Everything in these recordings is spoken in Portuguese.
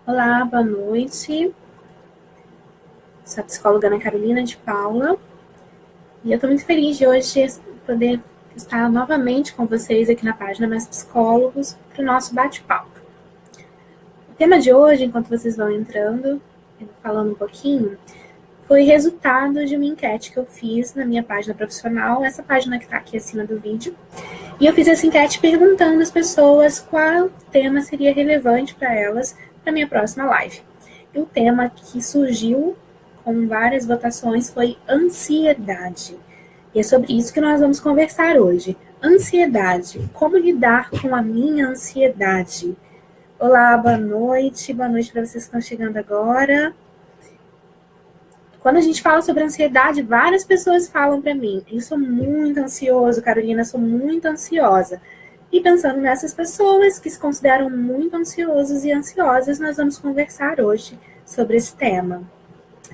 Olá, boa noite. Sou a psicóloga Ana Carolina de Paula e eu estou muito feliz de hoje poder estar novamente com vocês aqui na página Mais Psicólogos para o nosso bate-papo. O tema de hoje, enquanto vocês vão entrando, eu vou falando um pouquinho, foi resultado de uma enquete que eu fiz na minha página profissional, essa página que está aqui acima do vídeo. E eu fiz essa enquete perguntando às pessoas qual tema seria relevante para elas para a minha próxima live. E o tema que surgiu com várias votações foi ansiedade. E é sobre isso que nós vamos conversar hoje. Ansiedade. Como lidar com a minha ansiedade? Olá, boa noite. Boa noite para vocês que estão chegando agora. Quando a gente fala sobre ansiedade, várias pessoas falam para mim: eu sou muito ansioso, Carolina, sou muito ansiosa. E pensando nessas pessoas que se consideram muito ansiosos e ansiosas, nós vamos conversar hoje sobre esse tema.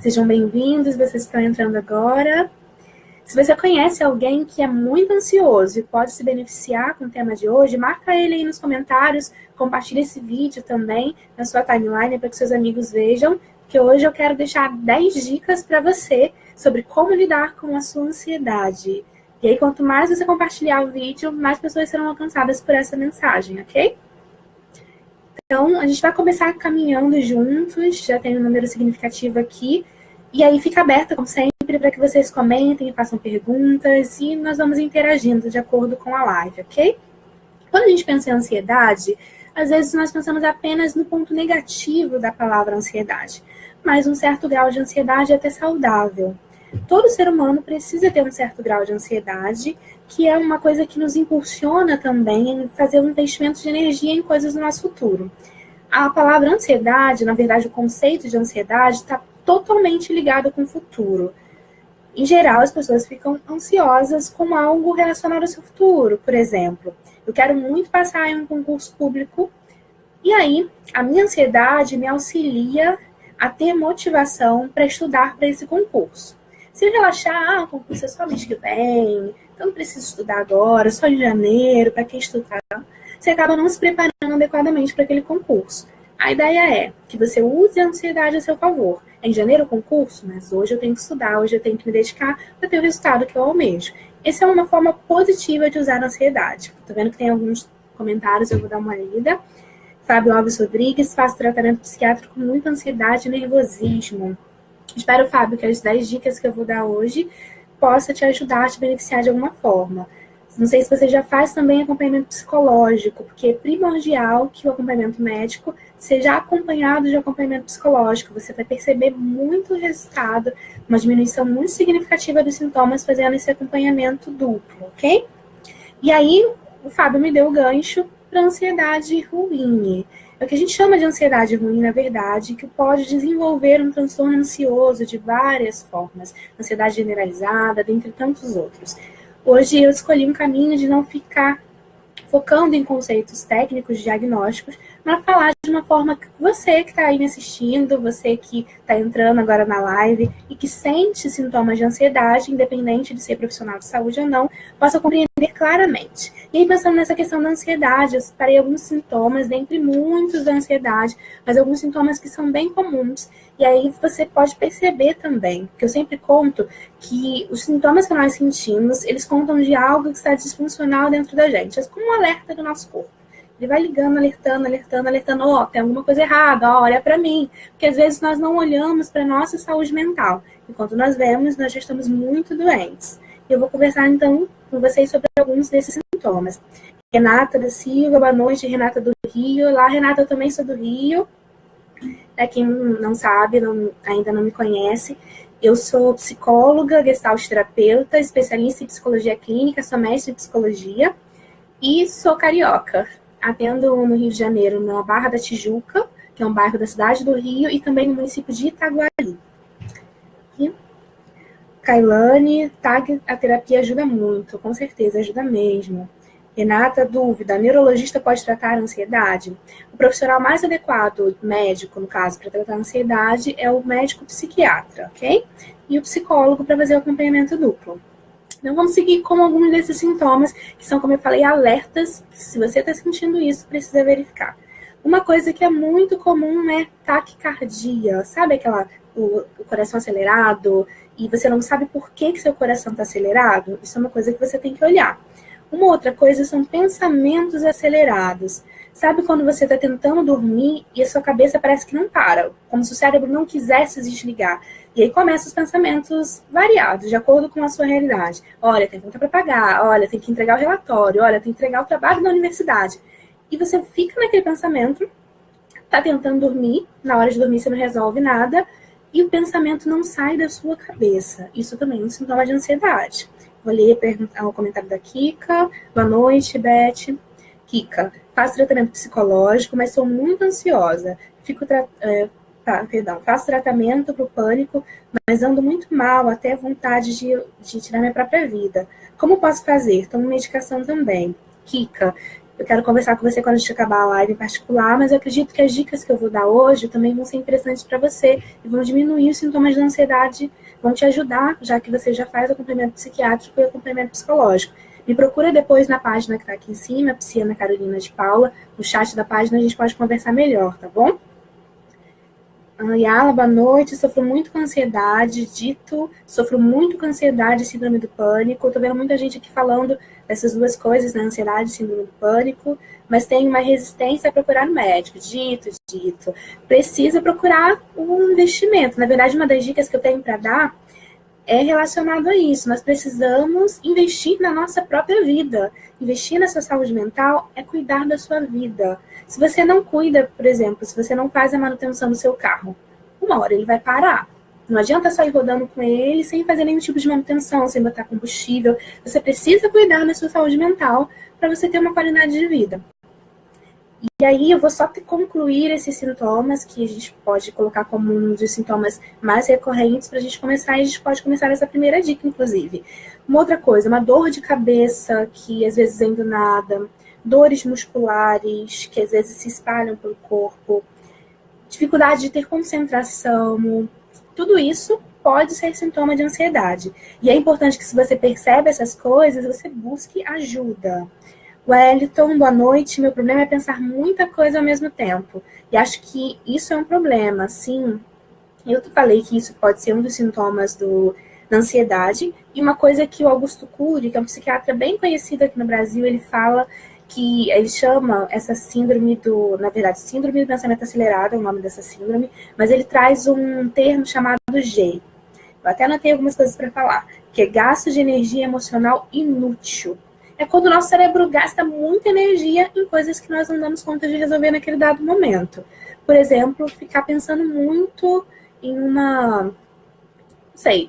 Sejam bem-vindos, vocês estão entrando agora. Se você conhece alguém que é muito ansioso e pode se beneficiar com o tema de hoje, marca ele aí nos comentários, compartilha esse vídeo também na sua timeline para que seus amigos vejam, que hoje eu quero deixar 10 dicas para você sobre como lidar com a sua ansiedade. E aí, quanto mais você compartilhar o vídeo, mais pessoas serão alcançadas por essa mensagem, ok? Então, a gente vai começar caminhando juntos, já tem um número significativo aqui, e aí fica aberta, como sempre, para que vocês comentem e façam perguntas, e nós vamos interagindo de acordo com a live, ok? Quando a gente pensa em ansiedade, às vezes nós pensamos apenas no ponto negativo da palavra ansiedade, mas um certo grau de ansiedade é até saudável. Todo ser humano precisa ter um certo grau de ansiedade, que é uma coisa que nos impulsiona também em fazer um investimento de energia em coisas do nosso futuro. A palavra ansiedade, na verdade, o conceito de ansiedade está totalmente ligado com o futuro. Em geral, as pessoas ficam ansiosas com algo relacionado ao seu futuro. Por exemplo, eu quero muito passar em um concurso público, e aí a minha ansiedade me auxilia a ter motivação para estudar para esse concurso. Se eu relaxar, o concurso é só mês que vem, então não preciso estudar agora, só em janeiro, para que estudar? Você acaba não se preparando adequadamente para aquele concurso. A ideia é que você use a ansiedade a seu favor. É em janeiro o concurso, mas hoje eu tenho que estudar, hoje eu tenho que me dedicar para ter o resultado que eu almejo. Essa é uma forma positiva de usar a ansiedade. Estou vendo que tem alguns comentários, eu vou dar uma lida. Fábio Alves Rodrigues, faço tratamento psiquiátrico com muita ansiedade e nervosismo. Espero, Fábio, que as 10 dicas que eu vou dar hoje possa te ajudar a te beneficiar de alguma forma. Não sei se você já faz também acompanhamento psicológico, porque é primordial que o acompanhamento médico seja acompanhado de acompanhamento psicológico. Você vai perceber muito resultado, uma diminuição muito significativa dos sintomas fazendo esse acompanhamento duplo, ok? E aí, o Fábio me deu o gancho para ansiedade ruim. É o que a gente chama de ansiedade ruim, na verdade, que pode desenvolver um transtorno ansioso de várias formas, ansiedade generalizada, dentre tantos outros. Hoje eu escolhi um caminho de não ficar focando em conceitos técnicos, diagnósticos, mas falar de uma forma que você que está aí me assistindo, você que está entrando agora na live e que sente sintomas de ansiedade, independente de ser profissional de saúde ou não, possa compreender claramente. E aí, pensando nessa questão da ansiedade, eu separei alguns sintomas, dentre muitos da ansiedade, mas alguns sintomas que são bem comuns. E aí você pode perceber também, que eu sempre conto que os sintomas que nós sentimos, eles contam de algo que está disfuncional dentro da gente. É como um alerta do nosso corpo. Ele vai ligando, alertando, ó, tem alguma coisa errada, ó, olha para mim. Porque às vezes nós não olhamos para a nossa saúde mental. E quando nós vemos, nós já estamos muito doentes. E eu vou conversar então com vocês sobre alguns desses sintomas. Renata da Silva, boa noite, Renata do Rio. Olá, Renata, eu também sou do Rio. Para quem não sabe, ainda não me conhece, eu sou psicóloga, gestalt terapeuta, especialista em psicologia clínica, sou mestre em psicologia e sou carioca. Atendo no Rio de Janeiro, na Barra da Tijuca, que é um bairro da cidade do Rio, e também no município de Itaguaí. E Kailane, TAG, a terapia ajuda muito, com certeza, ajuda mesmo. Renata, dúvida, neurologista pode tratar a ansiedade? O profissional mais adequado, médico, no caso, para tratar a ansiedade é o médico psiquiatra, ok? E o psicólogo para fazer o acompanhamento duplo. Então, vamos seguir com alguns desses sintomas, que são, como eu falei, alertas. Se você está sentindo isso, precisa verificar. Uma coisa que é muito comum é taquicardia. Sabe o coração acelerado e você não sabe por que seu coração está acelerado? Isso é uma coisa que você tem que olhar. Uma outra coisa são pensamentos acelerados. Sabe quando você está tentando dormir e a sua cabeça parece que não para, como se o cérebro não quisesse se desligar. E aí começam os pensamentos variados, de acordo com a sua realidade. Olha, tem conta para pagar, olha, tem que entregar o relatório, olha, tem que entregar o trabalho da universidade. E você fica naquele pensamento, está tentando dormir, na hora de dormir você não resolve nada, e o pensamento não sai da sua cabeça. Isso também é um sintoma de ansiedade. Vou ler o comentário da Kika. Boa noite, Beth. Kika, faço tratamento psicológico, mas sou muito ansiosa. Faço tratamento para o pânico, mas ando muito mal, até vontade de tirar minha própria vida. Como posso fazer? Tomo medicação também. Kika, eu quero conversar com você quando a gente acabar a live em particular, mas eu acredito que as dicas que eu vou dar hoje também vão ser interessantes para você e vão diminuir os sintomas de ansiedade, vão te ajudar, já que você já faz acompanhamento psiquiátrico e acompanhamento psicológico. Me procura depois na página que está aqui em cima, Psiana Carolina de Paula. No chat da página a gente pode conversar melhor, tá bom? Yala, boa noite. Sofro muito com ansiedade. Dito, sofro muito com ansiedade e síndrome do pânico. Estou vendo muita gente aqui falando dessas duas coisas, né? Ansiedade e síndrome do pânico, mas tem uma resistência a procurar um médico. Dito. Precisa procurar um investimento. Na verdade, uma das dicas que eu tenho para dar é relacionado a isso. Nós precisamos investir na nossa própria vida. Investir na sua saúde mental é cuidar da sua vida. Se você não cuida, por exemplo, se você não faz a manutenção do seu carro, uma hora ele vai parar. Não adianta sair rodando com ele sem fazer nenhum tipo de manutenção, sem botar combustível. Você precisa cuidar da sua saúde mental para você ter uma qualidade de vida. E aí eu vou só concluir esses sintomas que a gente pode colocar como um dos sintomas mais recorrentes para a gente começar, e a gente pode começar essa primeira dica, inclusive. Uma outra coisa, uma dor de cabeça que às vezes vem do nada, dores musculares que às vezes se espalham pelo corpo, dificuldade de ter concentração, tudo isso pode ser sintoma de ansiedade. E é importante que se você percebe essas coisas, você busque ajuda. Wellington, boa noite. Meu problema é pensar muita coisa ao mesmo tempo. E acho que isso é um problema, sim. Eu falei que isso pode ser um dos sintomas da ansiedade. E uma coisa que o Augusto Cury, que é um psiquiatra bem conhecido aqui no Brasil, ele fala que ele chama essa síndrome na verdade, síndrome do pensamento acelerado é o nome dessa síndrome, mas ele traz um termo chamado GEI. Eu até anotei algumas coisas para falar, que é gasto de energia emocional inútil. É quando o nosso cérebro gasta muita energia em coisas que nós não damos conta de resolver naquele dado momento. Por exemplo, ficar pensando muito em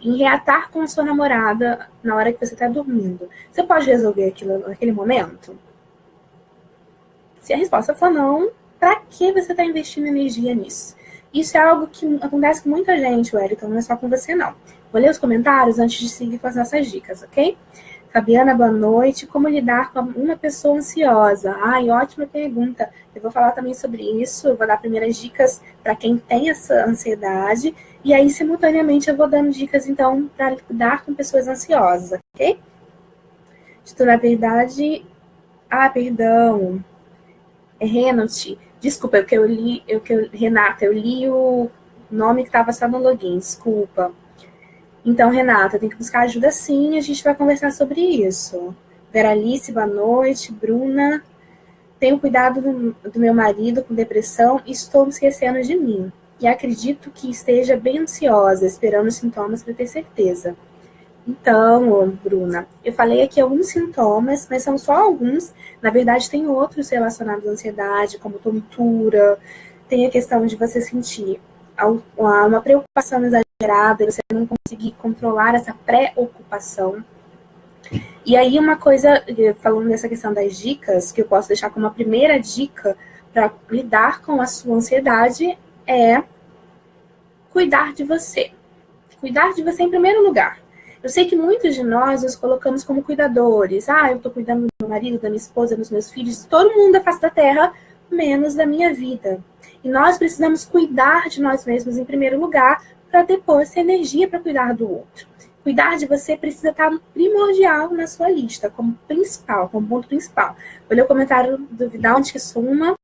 em reatar com a sua namorada na hora que você está dormindo. Você pode resolver aquilo naquele momento? Se a resposta for não, para que você está investindo energia nisso? Isso é algo que acontece com muita gente, Wellington, não é só com você, não. Vou ler os comentários antes de seguir com as nossas dicas, ok? Fabiana, boa noite. Como lidar com uma pessoa ansiosa? Ai, ótima pergunta. Eu vou falar também sobre isso. Eu vou dar primeiras dicas para quem tem essa ansiedade. E aí, simultaneamente, eu vou dando dicas, então, para lidar com pessoas ansiosas, ok? Isto, na verdade... perdão. Renate. Desculpa, Renata, eu li o nome que estava só no login. Desculpa. Então, Renata, tem que buscar ajuda sim, a gente vai conversar sobre isso. Veralice, boa noite. Bruna, tenho cuidado do meu marido com depressão e estou me esquecendo de mim. E acredito que esteja bem ansiosa, esperando os sintomas para ter certeza. Então, Bruna, eu falei aqui alguns sintomas, mas são só alguns. Na verdade, tem outros relacionados à ansiedade, como tontura, tem a questão de você sentir uma preocupação exagerada, você não conseguir controlar essa preocupação. E aí uma coisa, falando dessa questão das dicas, que eu posso deixar como a primeira dica para lidar com a sua ansiedade é cuidar de você. Cuidar de você em primeiro lugar. Eu sei que muitos de nós nos colocamos como cuidadores. Eu estou cuidando do meu marido, da minha esposa, dos meus filhos, de todo mundo da face da terra, menos da minha vida. E nós precisamos cuidar de nós mesmos em primeiro lugar, para depois ter energia para cuidar do outro. Cuidar de você precisa estar primordial na sua lista, como principal, como ponto principal. Vou ler o comentário do Vidal de Suma.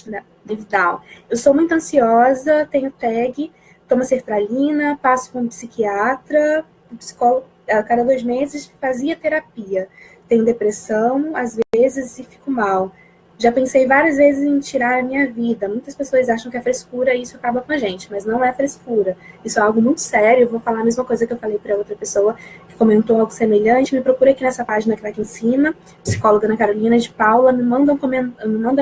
Down. Eu sou muito ansiosa, tenho TAG, tomo sertralina, passo com um psiquiatra, um psicólogo, a cada 2 meses fazia terapia. Tenho depressão, às vezes, e fico mal. Já pensei várias vezes em tirar a minha vida. Muitas pessoas acham que é frescura e isso acaba com a gente, mas não é frescura. Isso é algo muito sério. Eu vou falar a mesma coisa que eu falei para outra pessoa que comentou algo semelhante. Me procura aqui nessa página que está aqui em cima, psicóloga Ana Carolina de Paula, me manda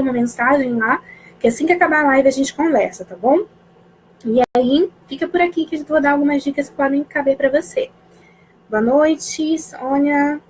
uma mensagem lá, que assim que acabar a live a gente conversa, tá bom? E aí, fica por aqui que eu vou dar algumas dicas que podem caber para você. Boa noite, Sônia.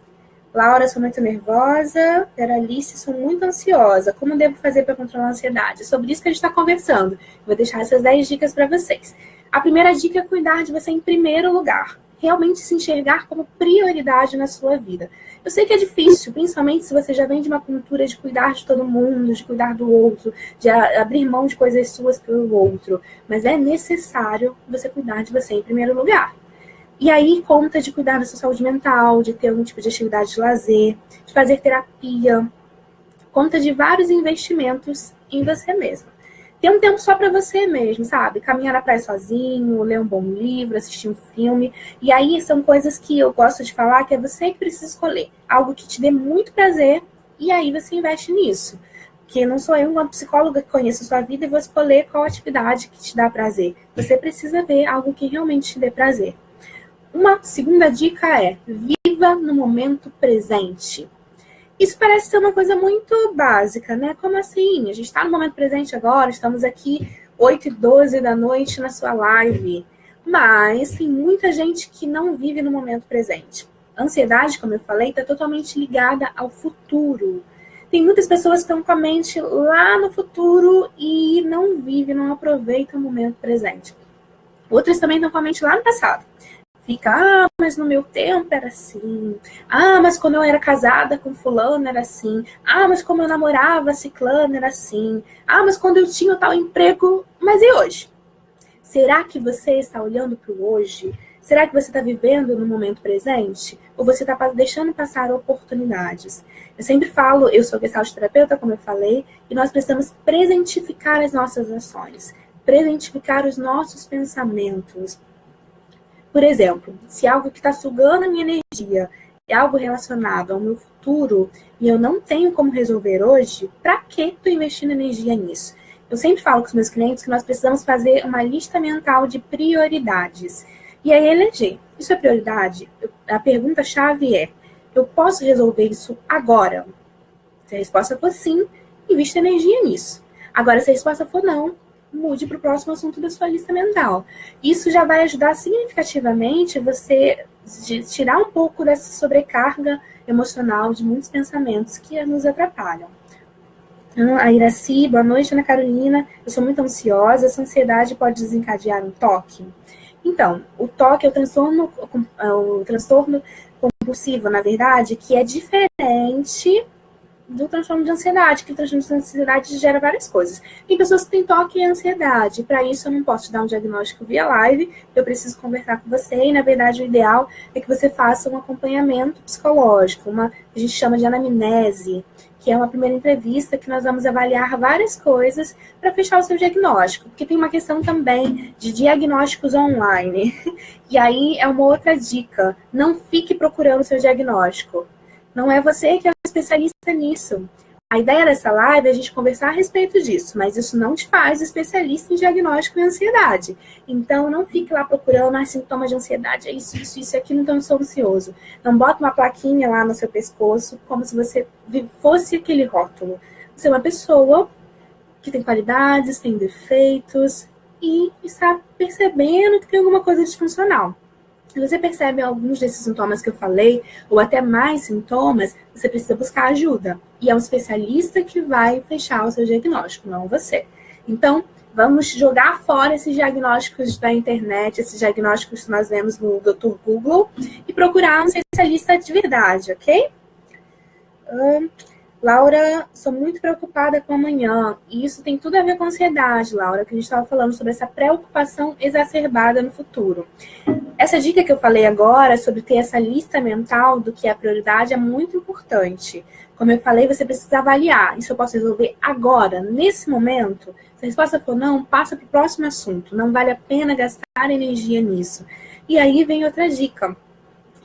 Laura, sou muito nervosa. Veralice, sou muito ansiosa. Como devo fazer para controlar a ansiedade? É sobre isso que a gente está conversando. Vou deixar essas 10 dicas para vocês. A primeira dica é cuidar de você em primeiro lugar. Realmente se enxergar como prioridade na sua vida. Eu sei que é difícil, principalmente se você já vem de uma cultura de cuidar de todo mundo, de cuidar do outro, de abrir mão de coisas suas pelo outro. Mas é necessário você cuidar de você em primeiro lugar. E aí conta de cuidar da sua saúde mental, de ter algum tipo de atividade de lazer, de fazer terapia. Conta de vários investimentos em você mesma. Ter um tempo só para você mesmo, sabe? Caminhar na praia sozinho, ler um bom livro, assistir um filme. E aí são coisas que eu gosto de falar que é você que precisa escolher. Algo que te dê muito prazer e aí você investe nisso. Porque não sou eu, enquanto psicóloga, que conheço a sua vida e vou escolher qual atividade que te dá prazer. Você precisa ver algo que realmente te dê prazer. Uma segunda dica é: viva no momento presente. Isso parece ser uma coisa muito básica, né? Como assim? A gente está no momento presente agora, estamos aqui 8h12 da noite na sua live. Mas tem muita gente que não vive no momento presente. A ansiedade, como eu falei, está totalmente ligada ao futuro. Tem muitas pessoas que estão com a mente lá no futuro e não vivem, não aproveitam o momento presente. Outras também estão com a mente lá no passado. Fica, mas no meu tempo era assim. Mas quando eu era casada com fulano era assim. Mas como eu namorava ciclano era assim. Mas quando eu tinha tal emprego. Mas e hoje? Será que você está olhando para o hoje? Será que você está vivendo no momento presente? Ou você está deixando passar oportunidades? Eu sempre falo, eu sou gestalt terapeuta, como eu falei, e nós precisamos presentificar as nossas ações, presentificar os nossos pensamentos. Por exemplo, se algo que está sugando a minha energia é algo relacionado ao meu futuro e eu não tenho como resolver hoje, para que estou investindo energia nisso? Eu sempre falo com os meus clientes que nós precisamos fazer uma lista mental de prioridades. E aí eleger. Isso é prioridade? A pergunta-chave é: eu posso resolver isso agora? Se a resposta for sim, invista energia nisso. Agora, se a resposta for não, mude para o próximo assunto da sua lista mental. Isso já vai ajudar significativamente você a tirar um pouco dessa sobrecarga emocional de muitos pensamentos que nos atrapalham. A Iraci, boa noite, Ana Carolina. Eu sou muito ansiosa, essa ansiedade pode desencadear um toque? Então, o toque é o transtorno compulsivo, na verdade, que é diferente do transtorno de ansiedade, que o transtorno de ansiedade gera várias coisas. Tem pessoas que têm toque e ansiedade. Para isso, eu não posso te dar um diagnóstico via live, eu preciso conversar com você, e, na verdade, o ideal é que você faça um acompanhamento psicológico, a gente chama de anamnese, que é uma primeira entrevista que nós vamos avaliar várias coisas para fechar o seu diagnóstico, porque tem uma questão também de diagnósticos online. E aí é uma outra dica: não fique procurando o seu diagnóstico. Não é você que é o especialista nisso. A ideia dessa live é a gente conversar a respeito disso, mas isso não te faz especialista em diagnóstico e ansiedade. Então, não fique lá procurando sintomas de ansiedade, é isso aqui, então eu sou ansioso. Não bota uma plaquinha lá no seu pescoço, como se você fosse aquele rótulo. Você é uma pessoa que tem qualidades, tem defeitos e está percebendo que tem alguma coisa disfuncional. Se você percebe alguns desses sintomas que eu falei, ou até mais sintomas, você precisa buscar ajuda. E é um especialista que vai fechar o seu diagnóstico, não você. Então, vamos jogar fora esses diagnósticos da internet, esses diagnósticos que nós vemos no Dr. Google, e procurar um especialista de verdade, ok? Laura, sou muito preocupada com amanhã. E isso tem tudo a ver com ansiedade, Laura, que a gente estava falando sobre essa preocupação exacerbada no futuro. Essa dica que eu falei agora sobre ter essa lista mental do que é a prioridade é muito importante. Como eu falei, você precisa avaliar. Isso eu posso resolver agora, nesse momento? Se a resposta for não, passa para o próximo assunto. Não vale a pena gastar energia nisso. E aí vem outra dica,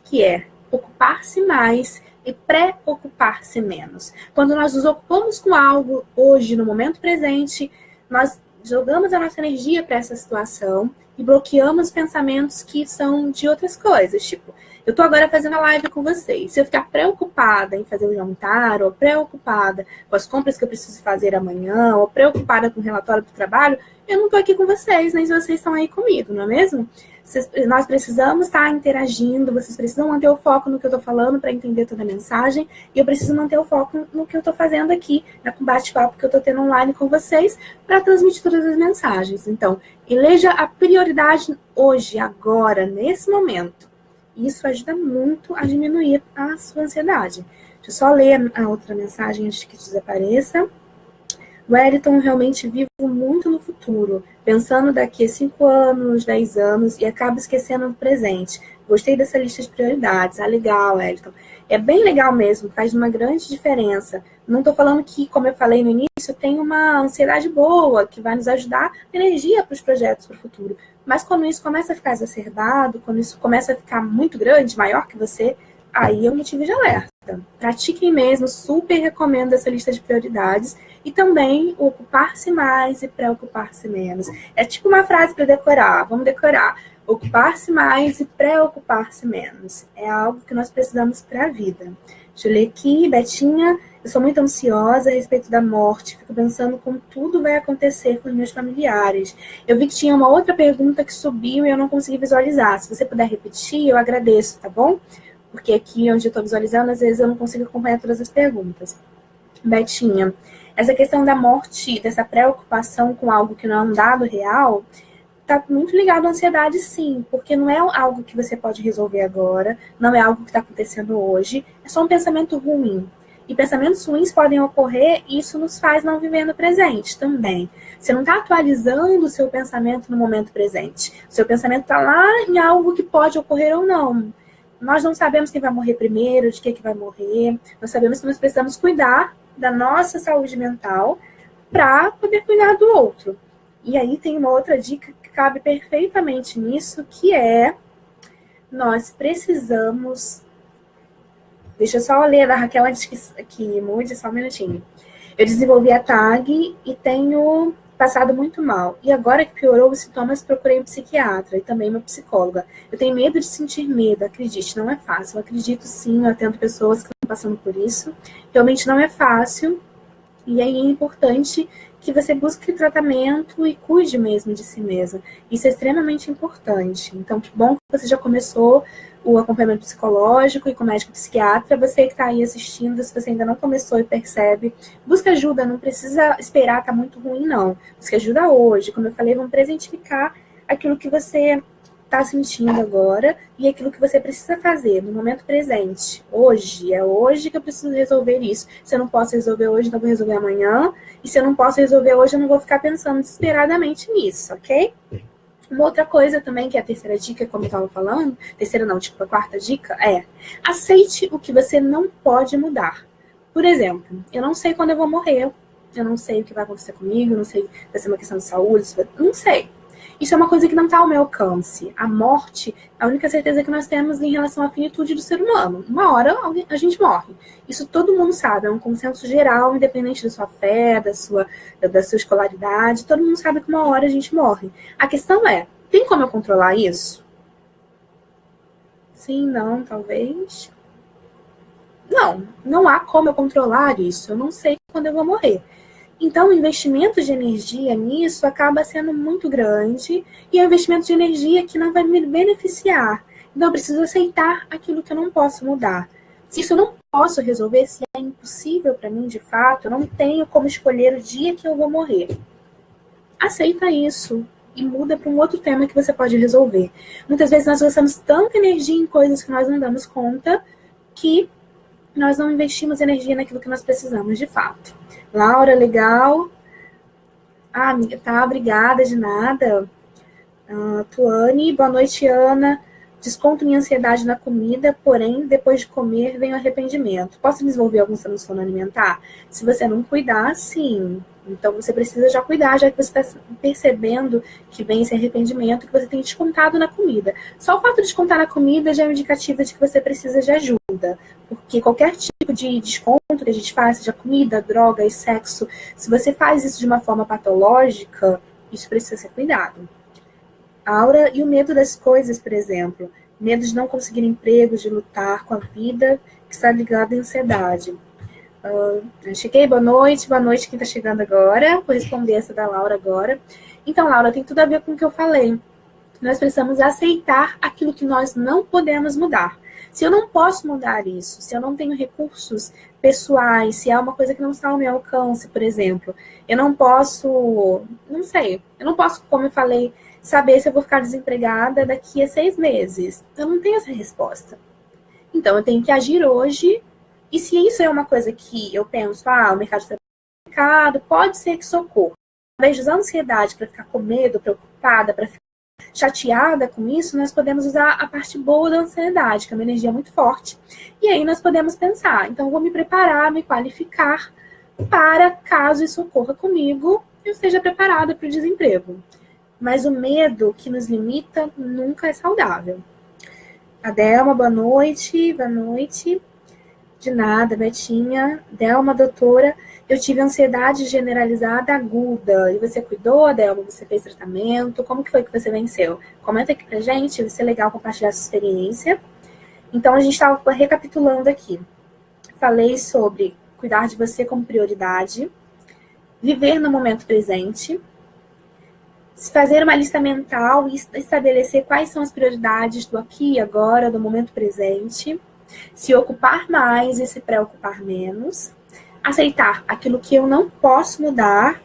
que é ocupar-se mais e preocupar-se menos. Quando nós nos ocupamos com algo hoje, no momento presente, nós jogamos a nossa energia para essa situação e bloqueamos pensamentos que são de outras coisas. Tipo, eu estou agora fazendo a live com vocês. Se eu ficar preocupada em fazer o jantar, ou preocupada com as compras que eu preciso fazer amanhã, ou preocupada com o relatório do trabalho, eu não estou aqui com vocês, nem vocês estão aí comigo, não é mesmo? Nós precisamos estar interagindo, vocês precisam manter o foco no que eu estou falando para entender toda a mensagem, e eu preciso manter o foco no que eu estou fazendo aqui, no bate-papo que eu estou tendo online com vocês, para transmitir todas as mensagens. Então, eleja a prioridade hoje, agora, nesse momento. Isso ajuda muito a diminuir a sua ansiedade. Deixa eu só ler a outra mensagem antes que desapareça. Wellington, realmente vivo muito no futuro, pensando daqui a 5 anos, 10 anos, e acabo esquecendo do presente. Gostei dessa lista de prioridades. Ah, legal, Wellington. É bem legal mesmo, faz uma grande diferença. Não estou falando que, como eu falei no início, tem uma ansiedade boa, que vai nos ajudar energia para os projetos para o futuro. Mas quando isso começa a ficar exacerbado, quando isso começa a ficar muito grande, maior que você, aí é um motivo de alerta. Pratiquem mesmo, super recomendo essa lista de prioridades. E também ocupar-se mais e preocupar-se menos. É tipo uma frase para decorar, vamos decorar. Ocupar-se mais e preocupar-se menos. É algo que nós precisamos para a vida. Deixa eu ler aqui, Betinha. Eu sou muito ansiosa a respeito da morte. Fico pensando como tudo vai acontecer com os meus familiares. Eu vi que tinha uma outra pergunta que subiu e eu não consegui visualizar. Se você puder repetir, eu agradeço, tá bom? Porque aqui onde eu estou visualizando, às vezes eu não consigo acompanhar todas as perguntas. Betinha, essa questão da morte, dessa preocupação com algo que não é um dado real, está muito ligado à ansiedade, sim, porque não é algo que você pode resolver agora, não é algo que está acontecendo hoje, é só um pensamento ruim. E pensamentos ruins podem ocorrer e isso nos faz não viver no presente também. Você não está atualizando o seu pensamento no momento presente. O seu pensamento está lá em algo que pode ocorrer ou não. Nós não sabemos quem vai morrer primeiro, de que vai morrer. Nós sabemos que nós precisamos cuidar da nossa saúde mental para poder cuidar do outro. E aí tem uma outra dica que cabe perfeitamente nisso, que é nós precisamos... Deixa eu só ler da Raquel antes que mude, só um minutinho. Eu desenvolvi a TAG e tenho passado muito mal. E agora que piorou os sintomas, procurei um psiquiatra e também uma psicóloga. Eu tenho medo de sentir medo, acredite, não é fácil. Eu acredito sim, eu atendo pessoas que estão passando por isso. Realmente não é fácil. E aí é importante que você busque tratamento e cuide mesmo de si mesma. Isso é extremamente importante. Então, que bom que você já começou o acompanhamento psicológico e com médico psiquiatra. Você que está aí assistindo, se você ainda não começou e percebe, busca ajuda, não precisa esperar estar muito ruim, não. Busca ajuda hoje. Como eu falei, vamos presentificar aquilo que você está sentindo agora e aquilo que você precisa fazer no momento presente. Hoje, é hoje que eu preciso resolver isso. Se eu não posso resolver hoje, então eu vou resolver amanhã. E se eu não posso resolver hoje, eu não vou ficar pensando desesperadamente nisso, ok? Uma outra coisa também, que é a terceira dica, como eu estava falando, terceira não, tipo a quarta dica, é aceite o que você não pode mudar. Por exemplo, eu não sei quando eu vou morrer, eu não sei o que vai acontecer comigo, eu não sei se vai ser uma questão de saúde, não sei. Isso é uma coisa que não está ao meu alcance. A morte, a única certeza que nós temos em relação à finitude do ser humano. Uma hora a gente morre. Isso todo mundo sabe, é um consenso geral, independente da sua fé, da sua escolaridade. Todo mundo sabe que uma hora a gente morre. A questão é, tem como eu controlar isso? Sim, não, talvez. Não há como eu controlar isso. Eu não sei quando eu vou morrer. Então, o investimento de energia nisso acaba sendo muito grande e é um investimento de energia que não vai me beneficiar. Então, eu preciso aceitar aquilo que eu não posso mudar. Se isso eu não posso resolver, se é impossível para mim, de fato, eu não tenho como escolher o dia que eu vou morrer. Aceita isso e muda para um outro tema que você pode resolver. Muitas vezes nós gastamos tanta energia em coisas que nós não damos conta que nós não investimos energia naquilo que nós precisamos de fato. Laura, legal. Ah, amiga, tá, obrigada, de nada. Tuane, boa noite, Ana. Desconto minha ansiedade na comida, porém, depois de comer, vem o arrependimento. Posso desenvolver algum transtorno alimentar? Se você não cuidar, sim. Então, você precisa já cuidar, já que você está percebendo que vem esse arrependimento, que você tem descontado na comida. Só o fato de descontar na comida já é um indicativo de que você precisa de ajuda. Porque qualquer tipo de desconto que a gente faz, seja comida, drogas, sexo, se você faz isso de uma forma patológica, isso precisa ser cuidado. Aura e o medo das coisas, por exemplo. Medo de não conseguir emprego, de lutar com a vida, que está ligado à ansiedade. Cheguei, boa noite quem está chegando agora. Vou responder essa da Laura agora. Então, Laura, tem tudo a ver com o que eu falei. Nós precisamos aceitar aquilo que nós não podemos mudar. Se eu não posso mudar isso, se eu não tenho recursos pessoais, se é uma coisa que não está ao meu alcance, por exemplo, eu não posso, não sei, eu não posso, como eu falei, saber se eu vou ficar desempregada daqui a 6 meses. Eu não tenho essa resposta. Então, eu tenho que agir hoje. E se isso é uma coisa que eu penso, o mercado está complicado, pode ser que socorra. Ao invés de usar a ansiedade para ficar com medo, preocupada, para ficar chateada com isso, nós podemos usar a parte boa da ansiedade, que é uma energia muito forte. E aí nós podemos pensar, então eu vou me preparar, me qualificar para, caso isso ocorra comigo, eu esteja preparada para o desemprego. Mas o medo que nos limita nunca é saudável. Adelma, boa noite. Boa noite. De nada, Betinha. Delma, doutora, eu tive ansiedade generalizada aguda. E você cuidou, Delma? Você fez tratamento? Como que foi que você venceu? Comenta aqui pra gente, vai ser legal compartilhar sua experiência. Então, a gente estava recapitulando aqui. Falei sobre cuidar de você como prioridade, viver no momento presente, fazer uma lista mental e estabelecer quais são as prioridades do aqui e agora, do momento presente, se ocupar mais e se preocupar menos, aceitar aquilo que eu não posso mudar,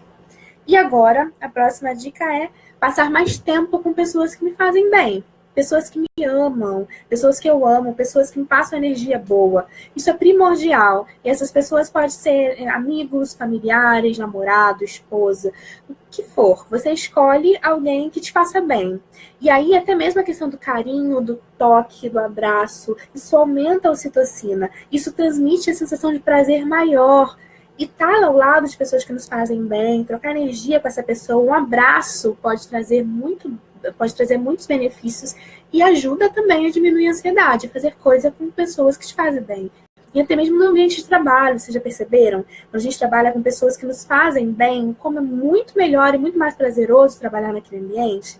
e agora a próxima dica é passar mais tempo com pessoas que me fazem bem, pessoas que me amam, pessoas que eu amo, pessoas que me passam energia boa. Isso é primordial. E essas pessoas podem ser amigos, familiares, namorado, esposa, o que for. Você escolhe alguém que te faça bem. E aí até mesmo a questão do carinho, do toque, do abraço, isso aumenta a ocitocina. Isso transmite a sensação de prazer maior. E estar ao lado de pessoas que nos fazem bem, trocar energia com essa pessoa, um abraço pode trazer muitos benefícios e ajuda também a diminuir a ansiedade, a fazer coisa com pessoas que te fazem bem. E até mesmo no ambiente de trabalho, vocês já perceberam? Quando a gente trabalha com pessoas que nos fazem bem, como é muito melhor e muito mais prazeroso trabalhar naquele ambiente.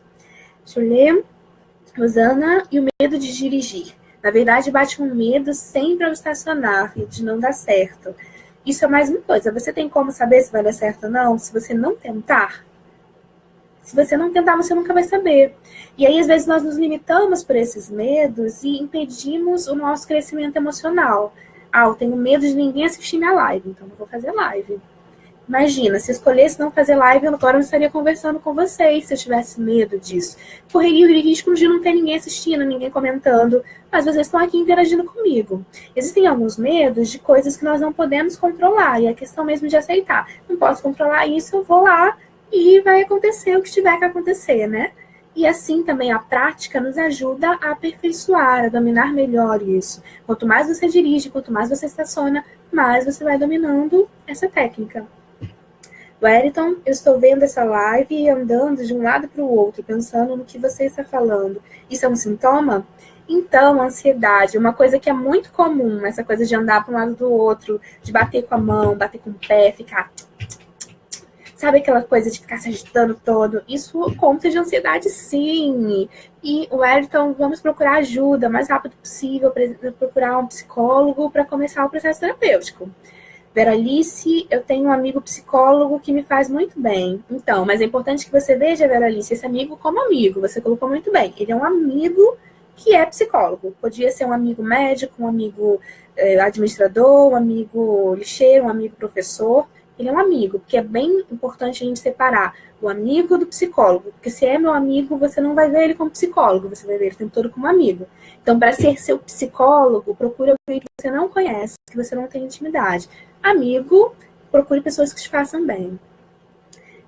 Deixa eu ler. Rosana, e o medo de dirigir. Na verdade, bate um medo sempre ao estacionar e de não dar certo. Isso é mais uma coisa. Você tem como saber se vai dar certo ou não? Se você não tentar? Se você não tentar, você nunca vai saber. E aí, às vezes, nós nos limitamos por esses medos e impedimos o nosso crescimento emocional. Eu tenho medo de ninguém assistir minha live, então não vou fazer live. Imagina, se eu escolhesse não fazer live, agora eu não estaria conversando com vocês se eu tivesse medo disso. Correria o risco de não ter ninguém assistindo, ninguém comentando, mas vocês estão aqui interagindo comigo. Existem alguns medos de coisas que nós não podemos controlar, e é questão mesmo de aceitar. Não posso controlar isso, eu vou lá e vai acontecer o que tiver que acontecer, né? E assim também a prática nos ajuda a aperfeiçoar, a dominar melhor isso. Quanto mais você dirige, quanto mais você estaciona, mais você vai dominando essa técnica. Wellington, eu estou vendo essa live e andando de um lado para o outro, pensando no que você está falando. Isso é um sintoma? Então, a ansiedade, uma coisa que é muito comum, essa coisa de andar para um lado do outro, de bater com a mão, bater com o pé, ficar... Sabe aquela coisa de ficar se agitando todo? Isso conta de ansiedade, sim. E, Wellington, vamos procurar ajuda o mais rápido possível, procurar um psicólogo para começar o processo terapêutico. Veralice, eu tenho um amigo psicólogo que me faz muito bem. Então, mas é importante que você veja, Veralice, esse amigo como amigo. Você colocou muito bem. Ele é um amigo que é psicólogo. Podia ser um amigo médico, um amigo administrador, um amigo lixeiro, um amigo professor. Ele é um amigo, porque é bem importante a gente separar o amigo do psicólogo. Porque se é meu amigo, você não vai ver ele como psicólogo, você vai ver ele o tempo todo como amigo. Então, para ser seu psicólogo, procure alguém que você não conhece, que você não tem intimidade. Amigo, procure pessoas que te façam bem.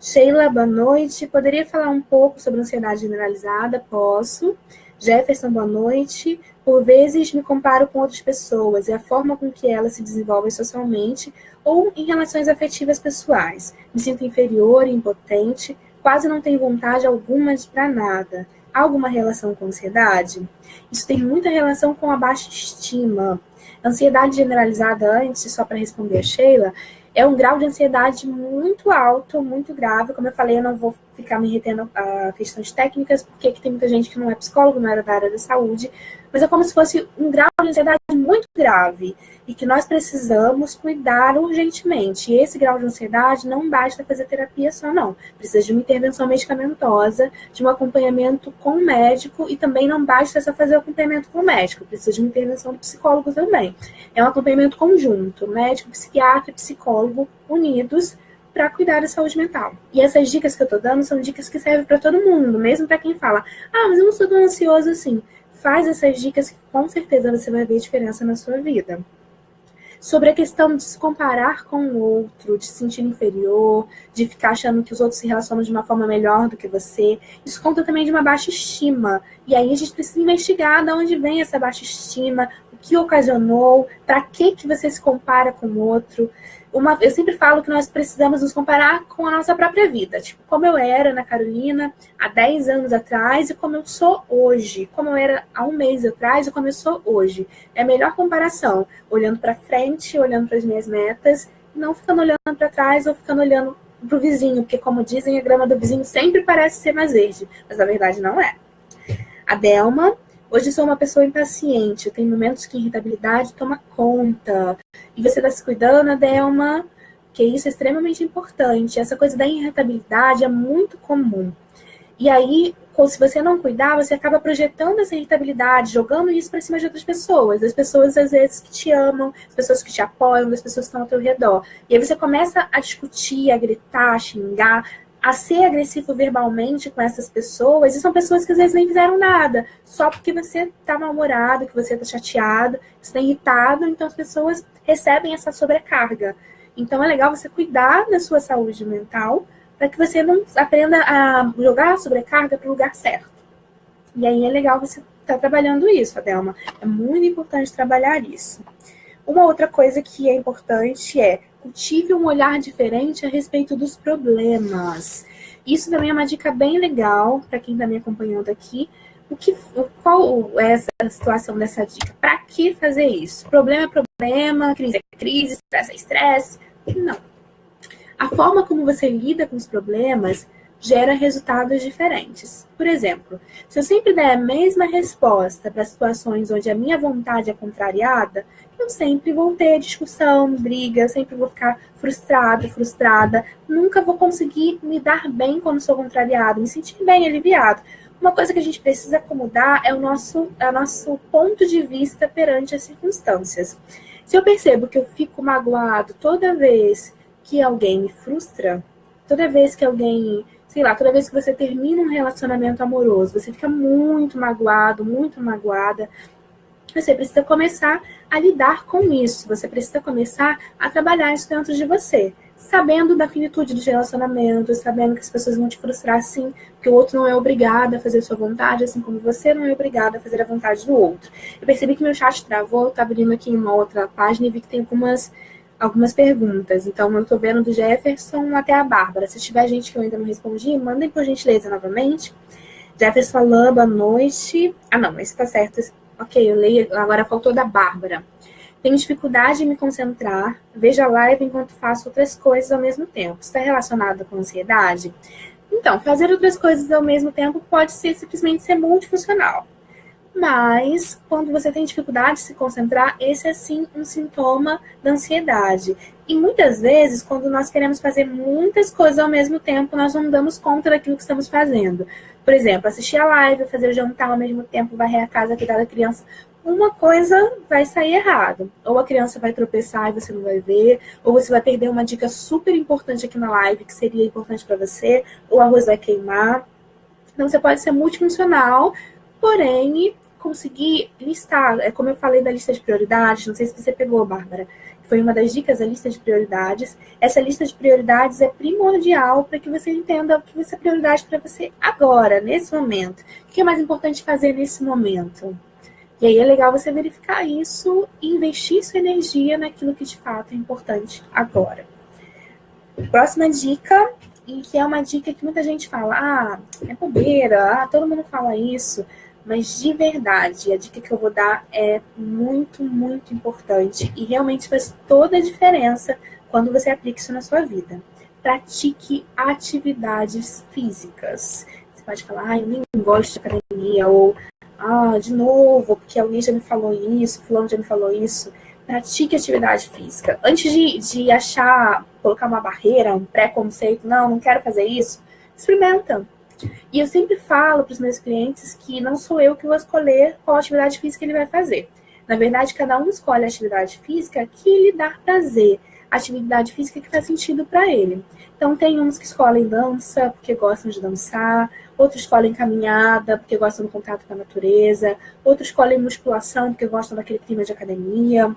Sheila, boa noite. Poderia falar um pouco sobre ansiedade generalizada? Posso. Jefferson, boa noite. Por vezes me comparo com outras pessoas e a forma com que elas se desenvolvem socialmente ou em relações afetivas pessoais. Me sinto inferior e impotente, quase não tenho vontade alguma para nada. Há alguma relação com ansiedade? Isso tem muita relação com a baixa estima. Ansiedade generalizada, antes, só para responder a Sheila, é um grau de ansiedade muito alto, muito grave. Como eu falei, eu não vou ficar me retendo a questões técnicas, porque aqui tem muita gente que não é psicólogo, não era da área da saúde, mas é como se fosse um grau de ansiedade muito grave e que nós precisamos cuidar urgentemente. E esse grau de ansiedade não basta fazer terapia só, não. Precisa de uma intervenção medicamentosa, de um acompanhamento com o médico e também não basta só fazer o acompanhamento com o médico, precisa de uma intervenção do psicólogo também. É um acompanhamento conjunto, médico, psiquiatra e psicólogo unidos para cuidar da saúde mental. E essas dicas que eu tô dando são dicas que servem para todo mundo, mesmo para quem fala, mas eu não sou tão ansioso assim. Faz essas dicas que com certeza você vai ver diferença na sua vida. Sobre a questão de se comparar com o outro, de se sentir inferior, de ficar achando que os outros se relacionam de uma forma melhor do que você, isso conta também de uma baixa estima. E aí a gente precisa investigar de onde vem essa baixa estima, o que ocasionou, para que você se compara com o outro. Eu sempre falo que nós precisamos nos comparar com a nossa própria vida. Tipo, como eu era na Carolina há 10 anos atrás e como eu sou hoje. Como eu era há um mês atrás e como eu sou hoje. É a melhor comparação. Olhando para frente, olhando para as minhas metas, não ficando olhando para trás ou ficando olhando para o vizinho. Porque, como dizem, a grama do vizinho sempre parece ser mais verde. Mas, na verdade, não é. A Delma... Hoje sou uma pessoa impaciente, tem momentos que a irritabilidade toma conta. E você está se cuidando, Adelma, que isso é extremamente importante. Essa coisa da irritabilidade é muito comum. E aí, se você não cuidar, você acaba projetando essa irritabilidade, jogando isso para cima de outras pessoas. As pessoas, às vezes, que te amam, as pessoas que te apoiam, as pessoas que estão ao teu redor. E aí você começa a discutir, a gritar, a xingar, a ser agressivo verbalmente com essas pessoas, e são pessoas que às vezes nem fizeram nada, só porque você tá mal-humorado, que você tá chateado, que você tá irritado, então as pessoas recebem essa sobrecarga. Então é legal você cuidar da sua saúde mental, para que você não aprenda a jogar a sobrecarga para o lugar certo. E aí é legal você estar trabalhando isso, Adelma. É muito importante trabalhar isso. Uma outra coisa que é importante é cultive um olhar diferente a respeito dos problemas. Isso também é uma dica bem legal para quem está me acompanhando aqui. Qual é a situação dessa dica? Para que fazer isso? Problema é problema, crise é crise, estresse é estresse. Não. A forma como você lida com os problemas gera resultados diferentes. Por exemplo, se eu sempre der a mesma resposta para situações onde a minha vontade é contrariada, eu sempre vou ter discussão, briga, eu sempre vou ficar frustrado, frustrada, nunca vou conseguir me dar bem quando sou contrariado, me sentir bem, aliviado. Uma coisa que a gente precisa mudar é o nosso ponto de vista perante as circunstâncias. Se eu percebo que eu fico magoado toda vez que alguém me frustra, toda vez que alguém, toda vez que você termina um relacionamento amoroso, você fica muito magoado, muito magoada, você precisa começar a lidar com isso, você precisa começar a trabalhar isso dentro de você, sabendo da finitude dos relacionamentos, sabendo que as pessoas vão te frustrar sim, que o outro não é obrigado a fazer a sua vontade, assim como você não é obrigado a fazer a vontade do outro. Eu percebi que meu chat travou, eu estava abrindo aqui em uma outra página e vi que tem algumas perguntas. Então, eu estou vendo do Jefferson até a Bárbara. Se tiver gente que eu ainda não respondi, mandem por gentileza novamente. Jefferson falando, boa noite. Não, esse tá certo. Ok, eu leio. Agora faltou da Bárbara. Tenho dificuldade em me concentrar. Vejo a live enquanto faço outras coisas ao mesmo tempo. Está relacionado com ansiedade? Então, fazer outras coisas ao mesmo tempo pode simplesmente ser multifuncional. Mas, quando você tem dificuldade de se concentrar, esse é sim um sintoma da ansiedade. E muitas vezes, quando nós queremos fazer muitas coisas ao mesmo tempo, nós não damos conta daquilo que estamos fazendo. Por exemplo, assistir a live, fazer o jantar ao mesmo tempo, varrer a casa, cuidar da criança. uma coisa vai sair errado. Ou a criança vai tropeçar e você não vai ver, ou você vai perder uma dica super importante aqui na live, que seria importante para você, ou o arroz vai queimar. Então, você pode ser multifuncional, porém, conseguir listar, é como eu falei da lista de prioridades, não sei se você pegou, Bárbara, foi uma das dicas da lista de prioridades. Essa lista de prioridades é primordial para que você entenda o que vai ser prioridade para você agora, nesse momento. O que é mais importante fazer nesse momento? E aí é legal você verificar isso e investir sua energia naquilo que de fato é importante agora. Próxima dica, e que é uma dica que muita gente fala, é bobeira, todo mundo fala isso, mas de verdade, a dica que eu vou dar é muito, muito importante e realmente faz toda a diferença quando você aplica isso na sua vida. Pratique atividades físicas. Você pode falar, eu nem gosto de academia, ou de novo, porque alguém já me falou isso, fulano já me falou isso. Pratique atividade física. Antes de achar, colocar uma barreira, um preconceito, não quero fazer isso, experimenta. E eu sempre falo para os meus clientes que não sou eu que vou escolher qual atividade física ele vai fazer. Na verdade, cada um escolhe a atividade física que lhe dá prazer, a atividade física que faz sentido para ele. Então, tem uns que escolhem dança porque gostam de dançar, outros escolhem caminhada porque gostam do contato com a natureza, outros escolhem musculação porque gostam daquele clima de academia,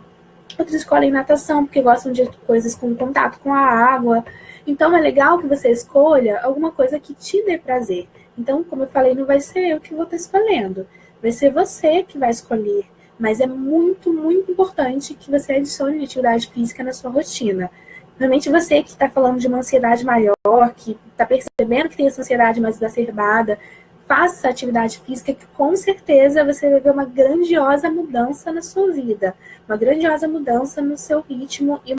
outros escolhem natação porque gostam de coisas com contato com a água. Então, é legal que você escolha alguma coisa que te dê prazer. Então, como eu falei, não vai ser eu que vou estar escolhendo. Vai ser você que vai escolher. Mas é muito, muito importante que você adicione atividade física na sua rotina. Realmente você que está falando de uma ansiedade maior, que está percebendo que tem essa ansiedade mais exacerbada, faça essa atividade física que com certeza você vai ver uma grandiosa mudança na sua vida. Uma grandiosa mudança no seu ritmo e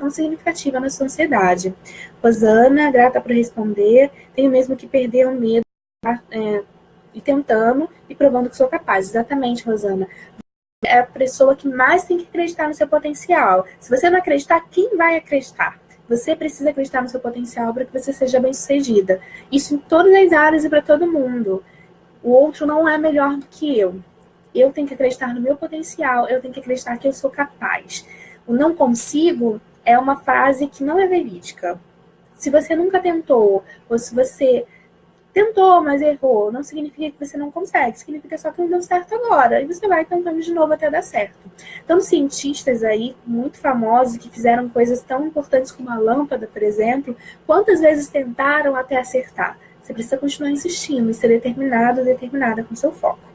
uma significativa na sua ansiedade. Rosana, grata por responder. Tenho mesmo que perder o medo e tentando e provando que sou capaz. Exatamente, Rosana. É a pessoa que mais tem que acreditar no seu potencial. Se você não acreditar, quem vai acreditar? Você precisa acreditar no seu potencial para que você seja bem-sucedida. Isso em todas as áreas e para todo mundo. O outro não é melhor do que eu. Eu tenho que acreditar no meu potencial, eu tenho que acreditar que eu sou capaz. O não consigo é uma frase que não é verídica. Se você nunca tentou, ou se você tentou, mas errou, não significa que você não consegue, significa só que não deu certo agora. E você vai tentando de novo até dar certo. Então, cientistas aí, muito famosos, que fizeram coisas tão importantes como a lâmpada, por exemplo, quantas vezes tentaram até acertar? Você precisa continuar insistindo e ser determinado, determinada com seu foco.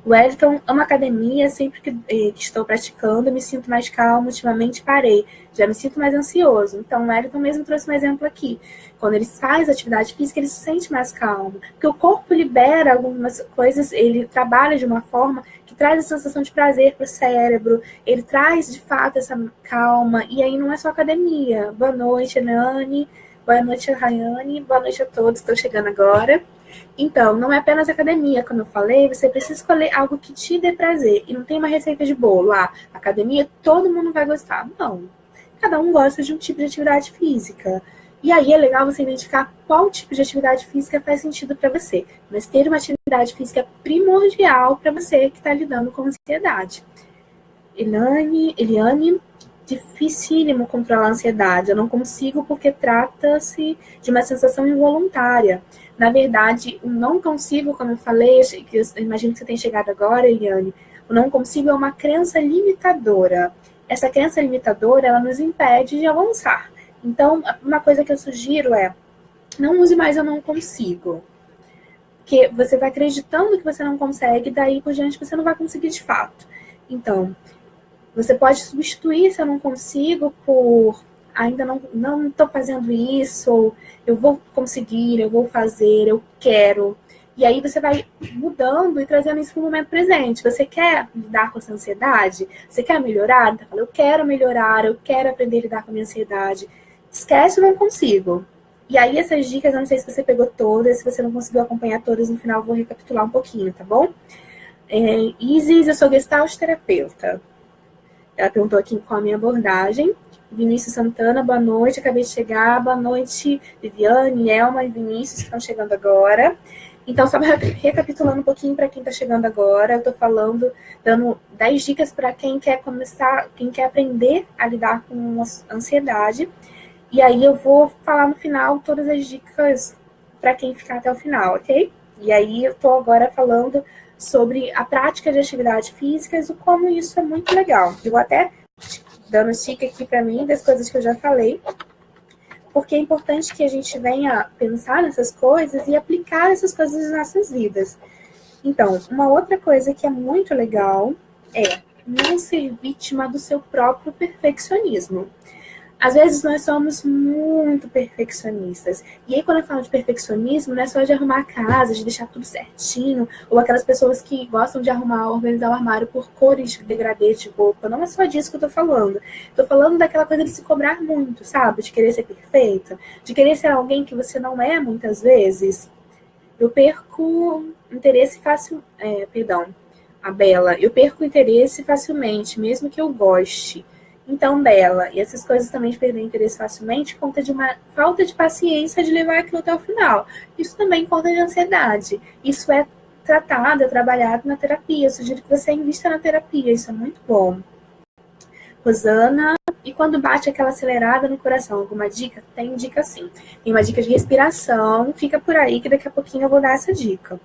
O Wellington ama academia, sempre que estou praticando, me sinto mais calmo, ultimamente parei, já me sinto mais ansioso. Então, o Wellington mesmo trouxe um exemplo aqui. Quando ele faz atividade física, ele se sente mais calmo, porque o corpo libera algumas coisas, ele trabalha de uma forma que traz a sensação de prazer para o cérebro, ele traz, de fato, essa calma, e aí não é só academia. Boa noite, Eliane, boa noite, Rayane, boa noite a todos que estão chegando agora. Então, não é apenas academia, como eu falei, você precisa escolher algo que te dê prazer. E não tem uma receita de bolo. Academia, todo mundo vai gostar. Não. Cada um gosta de um tipo de atividade física. E aí é legal você identificar qual tipo de atividade física faz sentido para você. Mas ter uma atividade física é primordial para você que está lidando com ansiedade. Eliane, dificílimo controlar a ansiedade. Eu não consigo porque trata-se de uma sensação involuntária. Na verdade, o não consigo, como eu falei, que eu imagino que você tenha chegado agora, Eliane, o não consigo é uma crença limitadora. Essa crença limitadora, ela nos impede de avançar. Então, uma coisa que eu sugiro é, não use mais eu não consigo. Porque você vai acreditando que você não consegue, daí por diante você não vai conseguir de fato. Então, você pode substituir se eu não consigo por ainda não estou fazendo isso, ou eu vou conseguir, eu vou fazer, eu quero. E aí você vai mudando e trazendo isso para o momento presente. Você quer lidar com essa ansiedade? Você quer melhorar? Então, eu quero melhorar, eu quero aprender a lidar com a minha ansiedade. Esquece, eu não consigo. E aí essas dicas, eu não sei se você pegou todas, se você não conseguiu acompanhar todas, no final eu vou recapitular um pouquinho, tá bom? Isis, eu sou gestalt terapeuta. Ela perguntou aqui qual a minha abordagem. Vinícius Santana, boa noite, acabei de chegar. Boa noite, Viviane, Elma e Vinícius, que estão chegando agora. Então, só recapitulando um pouquinho para quem está chegando agora, eu estou falando, dando 10 dicas para quem quer começar, quem quer aprender a lidar com a ansiedade. E aí eu vou falar no final todas as dicas para quem ficar até o final, ok? E aí eu estou agora falando sobre a prática de atividades físicas e como isso é muito legal. Eu vou até dando dica aqui para mim das coisas que eu já falei, porque é importante que a gente venha pensar nessas coisas e aplicar essas coisas nas nossas vidas. Então, uma outra coisa que é muito legal é não ser vítima do seu próprio perfeccionismo. Às vezes nós somos muito perfeccionistas. E aí, quando eu falo de perfeccionismo, não é só de arrumar a casa, de deixar tudo certinho, ou aquelas pessoas que gostam de arrumar, organizar o armário por cores degradê de roupa. Não é só disso que eu tô falando. Tô falando daquela coisa de se cobrar muito, sabe? De querer ser perfeita, de querer ser alguém que você não é muitas vezes. Eu perco interesse fácil. A Bela. Eu perco interesse facilmente, mesmo que eu goste. Então, Bela, e essas coisas também de perder interesse facilmente conta de uma falta de paciência de levar aquilo até o final. Isso também conta de ansiedade. Isso é tratado, é trabalhado na terapia. Eu sugiro que você invista na terapia, isso é muito bom. Rosana, e quando bate aquela acelerada no coração, alguma dica? Tem dica sim. Tem uma dica de respiração, fica por aí que daqui a pouquinho eu vou dar essa dica.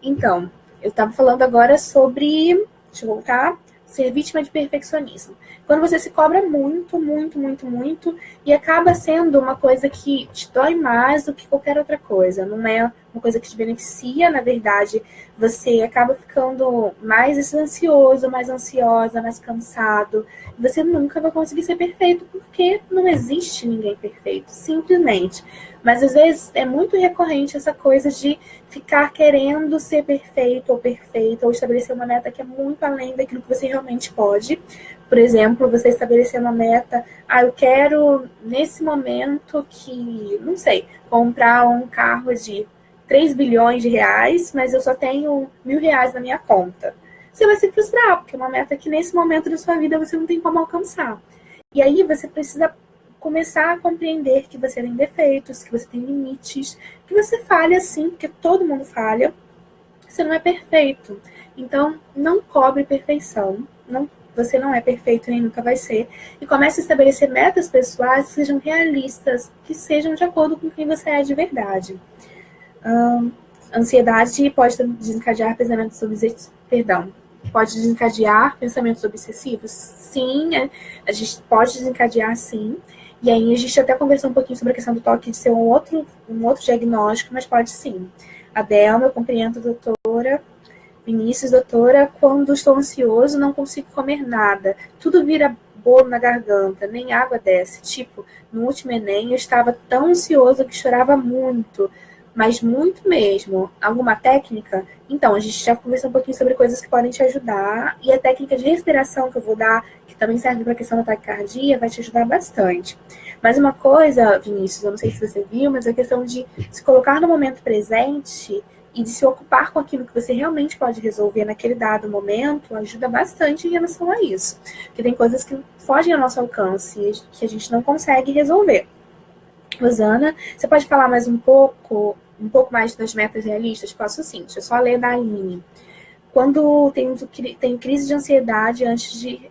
Então, eu estava falando agora sobre, deixa eu voltar, ser vítima de perfeccionismo. Quando você se cobra muito, muito, muito, muito, e acaba sendo uma coisa que te dói mais do que qualquer outra coisa. Não é uma coisa que te beneficia, na verdade, você acaba ficando mais ansioso, mais ansiosa, mais cansado. Você nunca vai conseguir ser perfeito, porque não existe ninguém perfeito, simplesmente. Mas às vezes é muito recorrente essa coisa de ficar querendo ser perfeito ou perfeita, ou estabelecer uma meta que é muito além daquilo que você realmente pode. Por exemplo, você estabelecer uma meta, eu quero, nesse momento que, não sei, comprar um carro de 3 bilhões de reais, mas eu só tenho R$ 1.000 na minha conta. Você vai se frustrar, porque é uma meta que nesse momento da sua vida você não tem como alcançar. E aí você precisa começar a compreender que você tem defeitos, que você tem limites, que você falha sim, porque todo mundo falha. Você não é perfeito. Então, não cobre perfeição. Você não é perfeito nem nunca vai ser. E comece a estabelecer metas pessoais que sejam realistas, que sejam de acordo com quem você é de verdade. Ansiedade pode desencadear pensamentos obsessivos. Pode desencadear pensamentos obsessivos? Sim, a gente pode desencadear sim. E aí a gente até conversou um pouquinho sobre a questão do toque de ser um outro diagnóstico, mas pode sim. Adelma, eu compreendo, doutora. Vinícius, doutora, quando estou ansioso não consigo comer nada. Tudo vira bolo na garganta, nem água desce. Tipo, no último Enem eu estava tão ansioso que chorava muito, mas muito mesmo. Alguma técnica? Então, a gente já conversou um pouquinho sobre coisas que podem te ajudar, e a técnica de respiração que eu vou dar, que também serve para a questão da taquicardia, vai te ajudar bastante. Mas uma coisa, Vinícius, eu não sei se você viu, mas a questão de se colocar no momento presente e de se ocupar com aquilo que você realmente pode resolver naquele dado momento ajuda bastante em relação a isso. Porque tem coisas que fogem ao nosso alcance, que a gente não consegue resolver. Rosana, você pode falar mais um pouco mais das metas realistas? Posso sim, deixa eu só ler da Aline. Quando tem crise de ansiedade antes de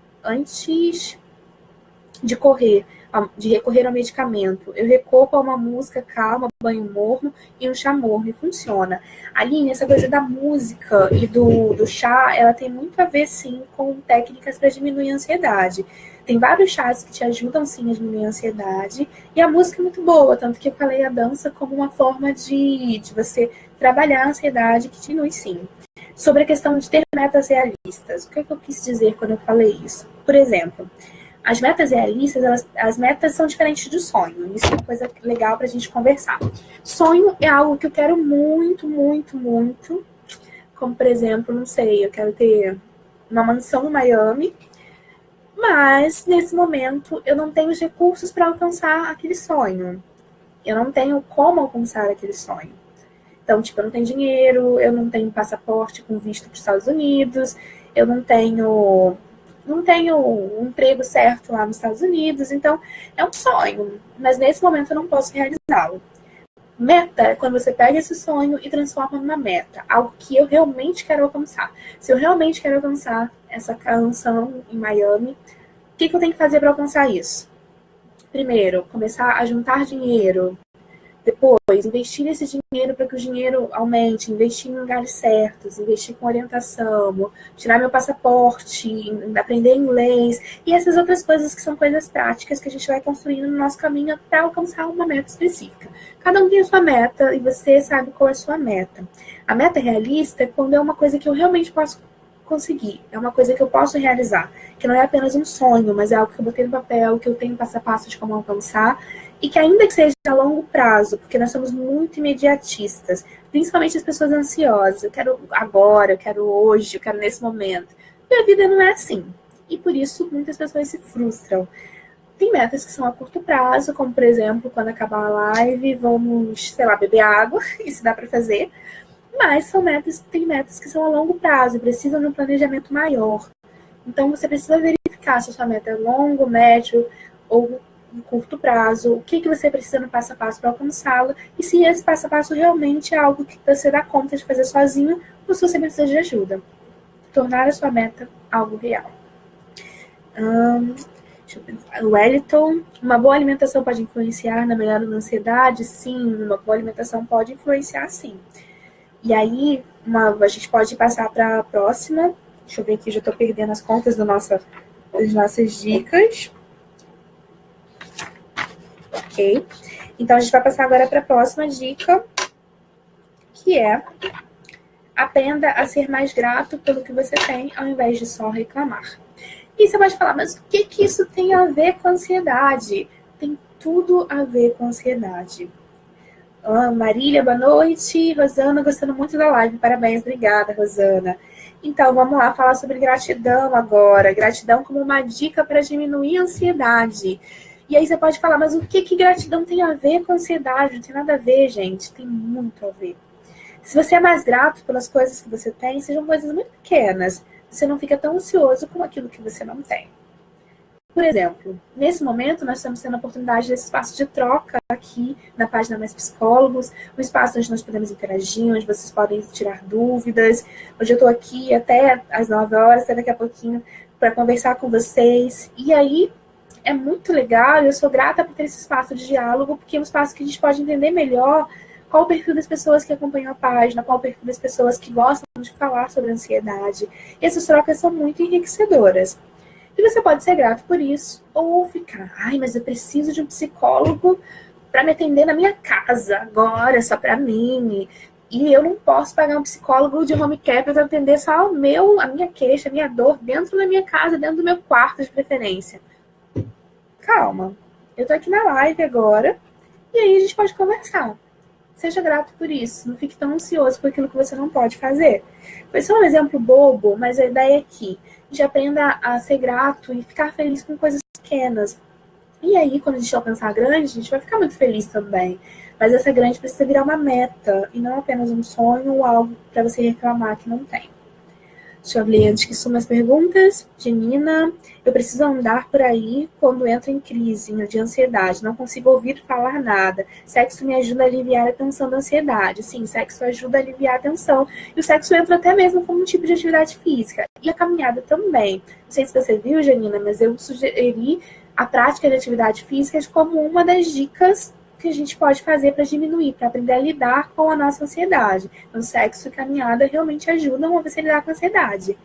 recorrer ao medicamento, eu recorro a uma música calma, banho morno e um chá morno, e funciona. Aline, essa coisa da música e do chá, ela tem muito a ver, sim, com técnicas para diminuir a ansiedade. Tem vários chás que te ajudam, sim, a diminuir a ansiedade, e a música é muito boa, tanto que eu falei a dança como uma forma de você trabalhar a ansiedade, que diminui, sim. Sobre a questão de ter metas realistas, o que eu quis dizer quando eu falei isso? Por exemplo, as metas realistas, as metas são diferentes do sonho. Isso é uma coisa legal para a gente conversar. Sonho é algo que eu quero muito, muito, muito. Como, por exemplo, não sei, eu quero ter uma mansão no Miami, mas nesse momento eu não tenho os recursos para alcançar aquele sonho. Eu não tenho como alcançar aquele sonho. Então, tipo, eu não tenho dinheiro, eu não tenho passaporte com visto para os Estados Unidos, eu não tenho um emprego certo lá nos Estados Unidos, então é um sonho, mas nesse momento eu não posso realizá-lo. Meta é quando você pega esse sonho e transforma numa meta, algo que eu realmente quero alcançar. Se eu realmente quero alcançar essa canção em Miami, o que eu tenho que fazer para alcançar isso? Primeiro, começar a juntar dinheiro. Depois, investir nesse dinheiro para que o dinheiro aumente, investir em lugares certos, investir com orientação, tirar meu passaporte, aprender inglês e essas outras coisas que são coisas práticas que a gente vai construindo no nosso caminho para alcançar uma meta específica. Cada um tem a sua meta e você sabe qual é a sua meta. A meta realista é quando é uma coisa que eu realmente posso conseguir, é uma coisa que eu posso realizar, que não é apenas um sonho, mas é algo que eu botei no papel, que eu tenho passo a passo de como alcançar, e que ainda que seja a longo prazo, porque nós somos muito imediatistas, principalmente as pessoas ansiosas, eu quero agora, eu quero hoje, eu quero nesse momento. E a vida não é assim. E por isso muitas pessoas se frustram. Tem metas que são a curto prazo, como por exemplo, quando acabar a live, vamos, sei lá, beber água, isso dá para fazer. Mas tem metas que são a longo prazo e precisam de um planejamento maior. Então você precisa verificar se a sua meta é longo, médio ou curto prazo, o que você precisa no passo a passo para alcançá-lo, e se esse passo a passo realmente é algo que você dá conta de fazer sozinho, ou se você precisa de ajuda. Tornar a sua meta algo real. Deixa eu pensar. Wellington, uma boa alimentação pode influenciar na melhora da ansiedade? Sim, uma boa alimentação pode influenciar, sim. E aí, a gente pode passar para a próxima. Deixa eu ver aqui, já estou perdendo as contas das nossas dicas. Ok. Então, a gente vai passar agora para a próxima dica, que é aprenda a ser mais grato pelo que você tem, ao invés de só reclamar. E você pode falar, mas o que isso tem a ver com ansiedade? Tem tudo a ver com ansiedade. Marília, boa noite. Rosana, gostando muito da live. Parabéns, obrigada, Rosana. Então, vamos lá falar sobre gratidão agora. Gratidão como uma dica para diminuir a ansiedade. E aí você pode falar, mas o que gratidão tem a ver com ansiedade? Não tem nada a ver, gente. Tem muito a ver. Se você é mais grato pelas coisas que você tem, sejam coisas muito pequenas. Você não fica tão ansioso com aquilo que você não tem. Por exemplo, nesse momento nós estamos tendo a oportunidade desse espaço de troca aqui na página Mais Psicólogos, um espaço onde nós podemos interagir, onde vocês podem tirar dúvidas, onde eu estou aqui até às 9 horas, até daqui a pouquinho, para conversar com vocês. E aí é muito legal, eu sou grata por ter esse espaço de diálogo, porque é um espaço que a gente pode entender melhor qual o perfil das pessoas que acompanham a página, qual o perfil das pessoas que gostam de falar sobre ansiedade. E essas trocas são muito enriquecedoras. E você pode ser grato por isso, ou ficar, mas eu preciso de um psicólogo para me atender na minha casa agora, só para mim. E eu não posso pagar um psicólogo de home care para atender só a minha queixa, a minha dor, dentro da minha casa, dentro do meu quarto de preferência. Calma, eu tô aqui na live agora, e aí a gente pode conversar. Seja grato por isso, não fique tão ansioso por aquilo que você não pode fazer. Foi só um exemplo bobo, mas a ideia é que a gente aprenda a ser grato e ficar feliz com coisas pequenas. E aí, quando a gente alcançar a grande, a gente vai ficar muito feliz também. Mas essa grande precisa virar uma meta, e não apenas um sonho ou algo para você reclamar que não tem. Deixa eu ler antes que sumam as perguntas. Genina, eu preciso andar por aí quando entro em crise de ansiedade. Não consigo ouvir falar nada. Sexo me ajuda a aliviar a tensão da ansiedade. Sim, sexo ajuda a aliviar a tensão. E o sexo entra até mesmo como um tipo de atividade física. E a caminhada também. Não sei se você viu, Genina, mas eu sugeri a prática de atividade física como uma das dicas que a gente pode fazer para diminuir, para aprender a lidar com a nossa ansiedade. Então, sexo e caminhada realmente ajudam a você lidar com a ansiedade.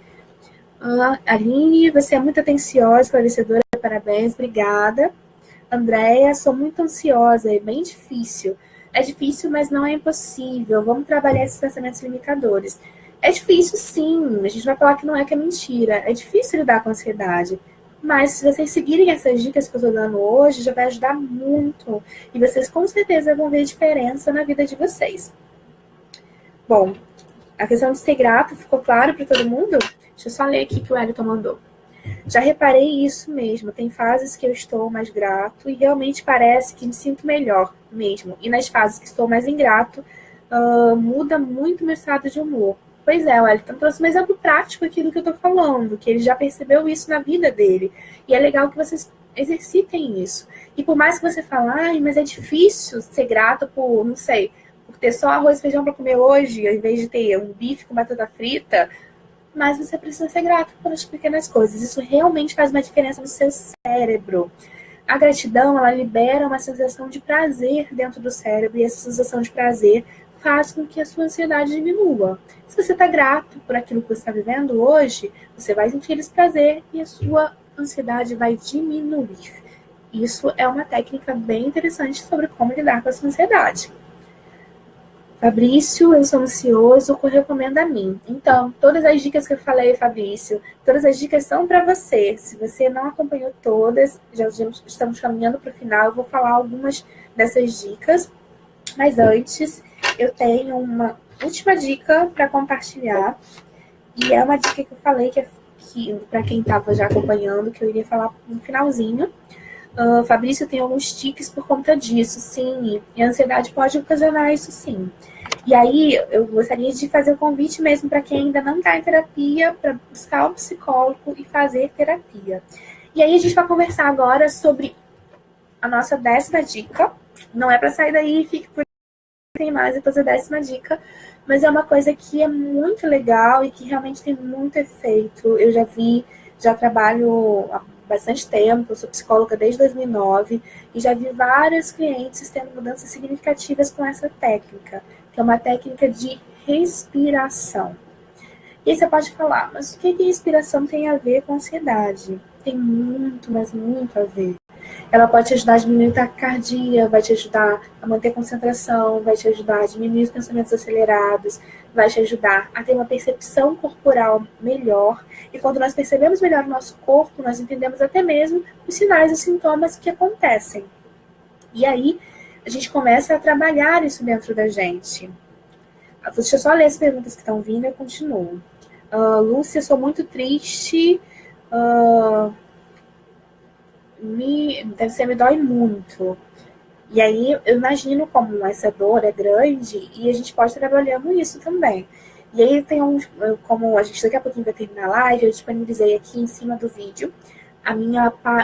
Aline, você é muito atenciosa, esclarecedora, parabéns, obrigada. Andréia, sou muito ansiosa, é bem difícil. É difícil, mas não é impossível. Vamos trabalhar esses pensamentos limitadores. É difícil, sim. A gente vai falar que não é que é mentira. É difícil lidar com a ansiedade. Mas se vocês seguirem essas dicas que eu estou dando hoje, já vai ajudar muito. E vocês com certeza vão ver diferença na vida de vocês. Bom, a questão de ser grato ficou claro para todo mundo? Deixa eu só ler aqui que o Wellington mandou. Já reparei isso mesmo. Tem fases que eu estou mais grato e realmente parece que me sinto melhor mesmo. E nas fases que estou mais ingrato, muda muito meu estado de humor. Pois é, Wellington trouxe um exemplo prático aqui do que eu tô falando, que ele já percebeu isso na vida dele. E é legal que vocês exercitem isso. E por mais que você fale, ai, mas é difícil ser grato por, não sei, por ter só arroz e feijão para comer hoje, ao invés de ter um bife com batata frita, mas você precisa ser grato pelas pequenas coisas. Isso realmente faz uma diferença no seu cérebro. A gratidão, ela libera uma sensação de prazer dentro do cérebro, e essa sensação de prazer faz com que a sua ansiedade diminua. Se você está grato por aquilo que você está vivendo hoje, você vai sentir esse prazer e a sua ansiedade vai diminuir. Isso é uma técnica bem interessante sobre como lidar com a sua ansiedade. Fabrício, eu sou ansioso, o que recomenda a mim? Então, todas as dicas que eu falei, Fabrício, todas as dicas são para você. Se você não acompanhou todas, já estamos caminhando para o final, eu vou falar algumas dessas dicas. Mas antes, eu tenho uma última dica para compartilhar. E é uma dica que eu falei que para quem estava já acompanhando, que eu iria falar no finalzinho. Fabrício tem alguns tiques por conta disso, sim. E a ansiedade pode ocasionar isso, sim. E aí, eu gostaria de fazer o convite mesmo para quem ainda não está em terapia, para buscar um psicólogo e fazer terapia. E aí, a gente vai conversar agora sobre a nossa 10ª dica. Não é para sair daí e fique por tem mais e fazer a 10ª dica, mas é uma coisa que é muito legal e que realmente tem muito efeito. Eu já trabalho há bastante tempo, eu sou psicóloga desde 2009 e já vi vários clientes tendo mudanças significativas com essa técnica, que é uma técnica de respiração. E aí você pode falar, mas o que respiração tem a ver com ansiedade? Tem muito, mas muito a ver. Ela pode te ajudar a diminuir a taquicardia, vai te ajudar a manter concentração, vai te ajudar a diminuir os pensamentos acelerados, vai te ajudar a ter uma percepção corporal melhor. E quando nós percebemos melhor o nosso corpo, nós entendemos até mesmo os sinais e sintomas que acontecem. E aí, a gente começa a trabalhar isso dentro da gente. Deixa eu só ler as perguntas que estão vindo e eu continuo. Lúcia, sou muito triste. Me dói muito. E aí eu imagino como essa dor é grande e a gente pode estar trabalhando isso também. E aí tem como a gente daqui a pouquinho vai terminar a live, eu disponibilizei aqui em cima do vídeo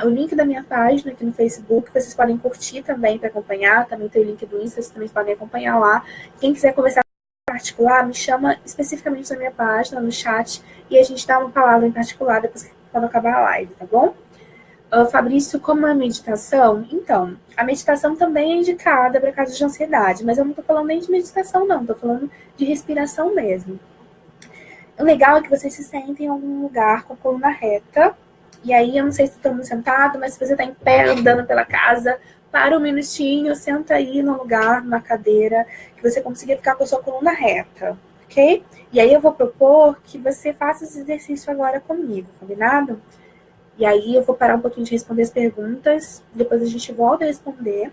o link da minha página aqui no Facebook, vocês podem curtir também para acompanhar, também tem o link do Insta, vocês também podem acompanhar lá. Quem quiser conversar em particular, me chama especificamente na minha página, no chat, e a gente dá uma palavra em particular depois quando acabar a live, tá bom? Fabrício, como é meditação? Então, a meditação também é indicada para casos de ansiedade, mas eu não estou falando nem de meditação, não, estou falando de respiração mesmo. O legal é que vocês se sentem em algum lugar com a coluna reta, e aí eu não sei se todo mundo sentado, mas se você está em pé andando pela casa, para um minutinho, senta aí no lugar, numa cadeira, que você consiga ficar com a sua coluna reta, ok? E aí eu vou propor que você faça esse exercício agora comigo, combinado? E aí eu vou parar um pouquinho de responder as perguntas, depois a gente volta a responder,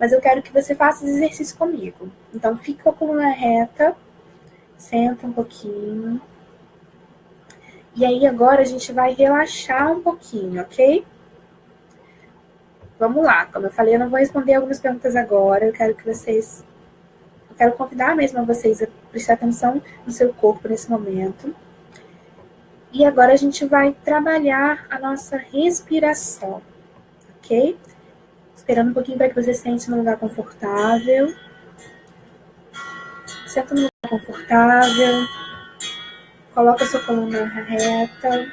mas eu quero que você faça esse exercício comigo. Então, fica com a coluna reta, senta um pouquinho. E aí agora a gente vai relaxar um pouquinho, ok? Vamos lá, como eu falei, eu não vou responder algumas perguntas agora, eu quero convidar mesmo a vocês a prestar atenção no seu corpo nesse momento. E agora a gente vai trabalhar a nossa respiração, ok? Esperando um pouquinho para que você sente num lugar confortável. Senta num lugar confortável. Coloca a sua coluna reta.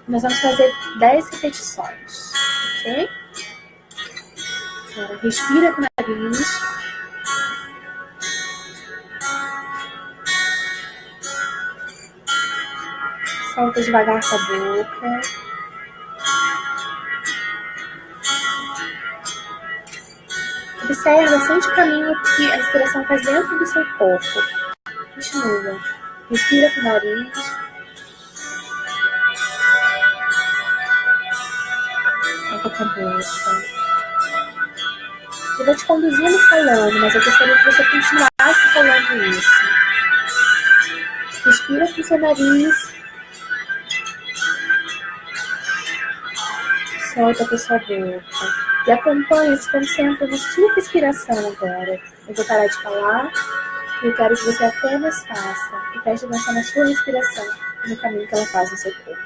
Nós vamos fazer 10 repetições, ok? Agora, respira com o nariz. Solta devagar com a boca. Observa, sente o caminho que a respiração faz dentro do seu corpo. Continua. Respira com o nariz. Solta com a boca. Eu vou te conduzindo falando, mas eu gostaria que você continuasse falando isso. Respira com o seu nariz. Solta com a sua boca. E acompanhe, se concentra na sua respiração agora. Eu vou parar de falar e eu quero que você apenas faça. E preste atenção na sua respiração e no caminho que ela faz no seu corpo.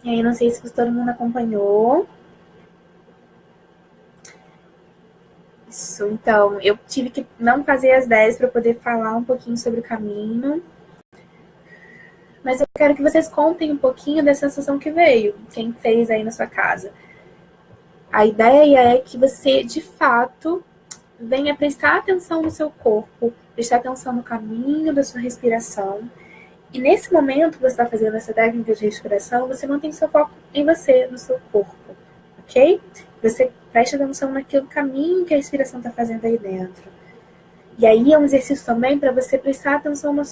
E aí, não sei se todo mundo acompanhou. Isso, então, eu tive que não fazer as 10 para poder falar um pouquinho sobre o caminho. Mas eu quero que vocês contem um pouquinho da sensação que veio, quem fez aí na sua casa. A ideia é que você, de fato, venha prestar atenção no seu corpo, prestar atenção no caminho da sua respiração. E nesse momento que você está fazendo essa técnica de respiração, você mantém seu foco em você, no seu corpo, ok? Você presta atenção naquele caminho que a respiração está fazendo aí dentro. E aí é um exercício também para você prestar atenção no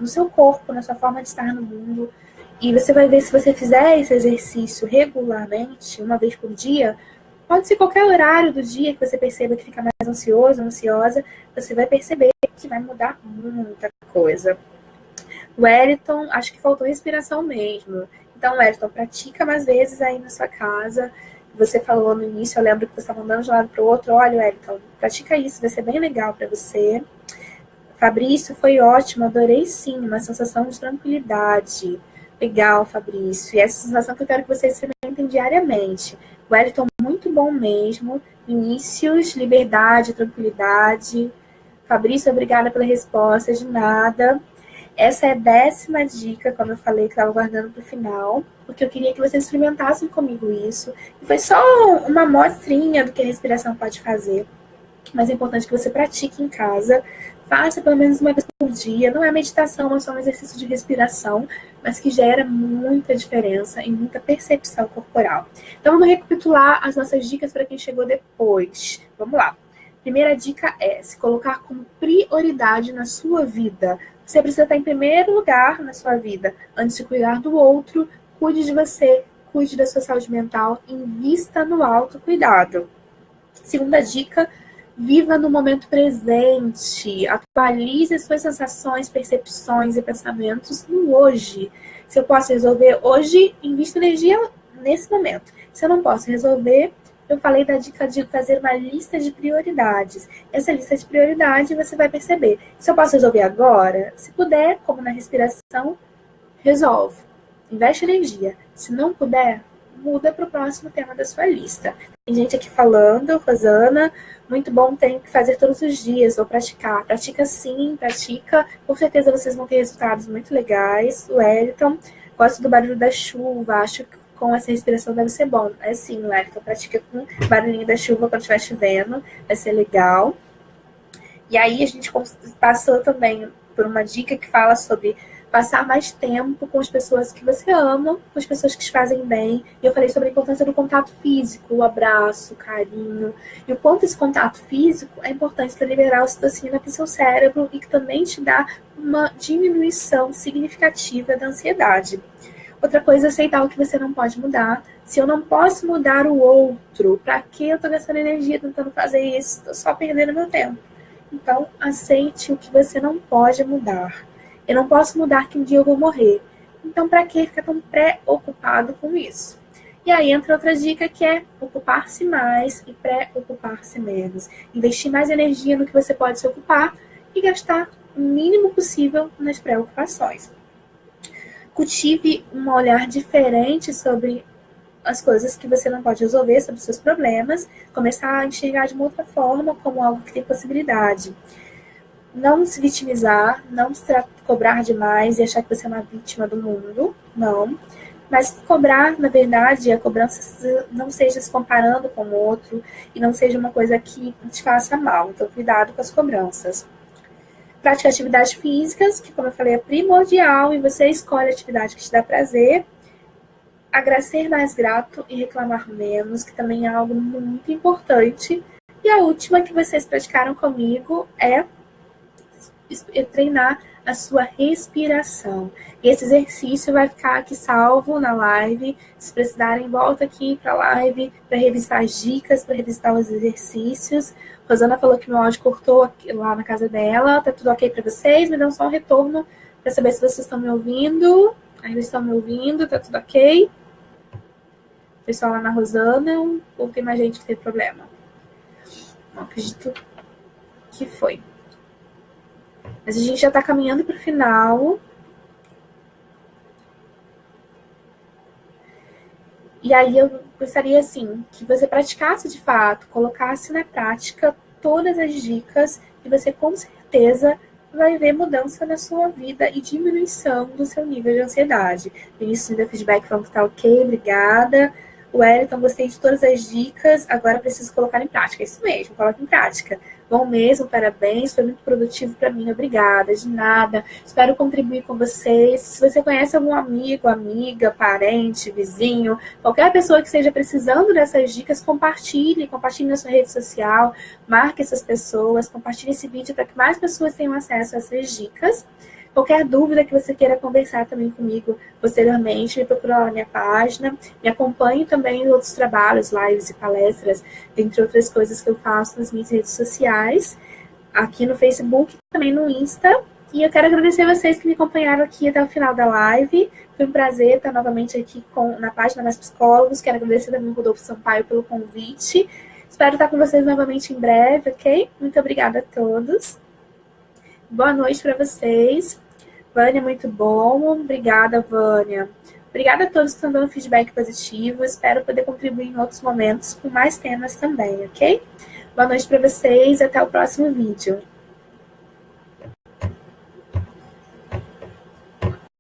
seu corpo, na sua forma de estar no mundo. E você vai ver, se você fizer esse exercício regularmente, uma vez por dia, pode ser qualquer horário do dia que você perceba que fica mais ansioso, ansiosa, você vai perceber que vai mudar muita coisa. Wellington, acho que faltou respiração mesmo. Então, Wellington, pratica mais vezes aí na sua casa. Você falou no início, eu lembro que você estava andando de um lado para o outro. Olha, Wellington, pratica isso, vai ser bem legal para você. Fabrício, foi ótimo, adorei sim, uma sensação de tranquilidade. Legal, Fabrício. E essa sensação que eu quero que vocês experimentem diariamente. Wellington, muito bom mesmo. Vinícius, liberdade, tranquilidade. Fabrício, obrigada pela resposta, de nada. Essa é a 10ª dica, como eu falei, que estava guardando para o final, porque eu queria que vocês experimentassem comigo isso. E foi só uma amostrinha do que a respiração pode fazer. Mas é importante que você pratique em casa. Faça pelo menos uma vez por dia. Não é meditação, é só um exercício de respiração, mas que gera muita diferença e muita percepção corporal. Então, vamos recapitular as nossas dicas para quem chegou depois. Vamos lá. Primeira dica é se colocar como prioridade na sua vida. Você precisa estar em primeiro lugar na sua vida. Antes de cuidar do outro, cuide de você, cuide da sua saúde mental, invista no autocuidado. Segunda dica, viva no momento presente. Atualize as suas sensações, percepções e pensamentos no hoje. Se eu posso resolver hoje, invista energia nesse momento. Se eu não posso resolver, eu falei da dica de fazer uma lista de prioridades. Essa lista de prioridades você vai perceber. Se eu posso resolver agora, se puder, como na respiração, resolve. Investe energia. Se não puder, muda para o próximo tema da sua lista. Tem gente aqui falando, Rosana, muito bom, tem que fazer todos os dias, ou praticar. Pratica sim, pratica. Com certeza vocês vão ter resultados muito legais. Wellington, gosto do barulho da chuva, acho que com essa respiração deve ser bom. É sim, Wellington, pratica com barulhinho da chuva quando estiver chovendo, vai ser legal. E aí a gente passou também por uma dica que fala sobre passar mais tempo com as pessoas que você ama, com as pessoas que te fazem bem. E eu falei sobre a importância do contato físico, o abraço, o carinho. E o quanto esse contato físico é importante para liberar a ocitocina para o seu cérebro e que também te dá uma diminuição significativa da ansiedade. Outra coisa é aceitar o que você não pode mudar. Se eu não posso mudar o outro, para que eu estou gastando energia tentando fazer isso? Estou só perdendo meu tempo. Então, aceite o que você não pode mudar. Eu não posso mudar que um dia eu vou morrer. Então, para que ficar tão preocupado com isso? E aí entra outra dica que é ocupar-se mais e preocupar-se menos. Investir mais energia no que você pode se ocupar e gastar o mínimo possível nas preocupações. Cultive um olhar diferente sobre as coisas que você não pode resolver, sobre os seus problemas, começar a enxergar de uma outra forma, como algo que tem possibilidade. Não se vitimizar, não se cobrar demais e achar que você é uma vítima do mundo, não. Mas cobrar, na verdade, a cobrança não seja se comparando com o outro e não seja uma coisa que te faça mal. Então, cuidado com as cobranças. Praticar atividades físicas, que, como eu falei, é primordial, e você escolhe a atividade que te dá prazer. Ser mais grato e reclamar menos, que também é algo muito importante. E a última que vocês praticaram comigo é treinar a sua respiração. E esse exercício vai ficar aqui salvo na live. Se precisarem, volta aqui para a live para revisitar as dicas, para revisitar os exercícios. Rosana falou que meu áudio cortou aqui, lá na casa dela. Tá tudo ok para vocês? Me dão só um retorno para saber se vocês estão me ouvindo. Ainda estão me ouvindo? Tá tudo ok? Pessoal lá na Rosana, ou tem mais gente que tem problema? Não acredito que foi. Mas a gente já está caminhando para o final. E aí eu gostaria, assim, que você praticasse de fato, colocasse na prática todas as dicas e você com certeza vai ver mudança na sua vida e diminuição do seu nível de ansiedade. Vinícius me deu feedback falando que tá ok, obrigada. O Wellington, gostei de todas as dicas, agora preciso colocar em prática. É isso mesmo, coloque em prática. Bom mesmo, parabéns, foi muito produtivo para mim, obrigada, de nada. Espero contribuir com vocês. Se você conhece algum amigo, amiga, parente, vizinho, qualquer pessoa que esteja precisando dessas dicas, compartilhe na sua rede social, marque essas pessoas, compartilhe esse vídeo para que mais pessoas tenham acesso a essas dicas. Qualquer dúvida que você queira conversar também comigo posteriormente, me procura lá na minha página. Me acompanhe também em outros trabalhos, lives e palestras, entre outras coisas que eu faço nas minhas redes sociais, aqui no Facebook, também no Insta. E eu quero agradecer a vocês que me acompanharam aqui até o final da live. Foi um prazer estar novamente aqui na página Mais Psicólogos. Quero agradecer também ao Rodolfo Sampaio pelo convite. Espero estar com vocês novamente em breve, ok? Muito obrigada a todos. Boa noite para vocês. Vânia, muito bom. Obrigada, Vânia. Obrigada a todos que estão dando feedback positivo. Espero poder contribuir em outros momentos com mais temas também, ok? Boa noite para vocês e até o próximo vídeo.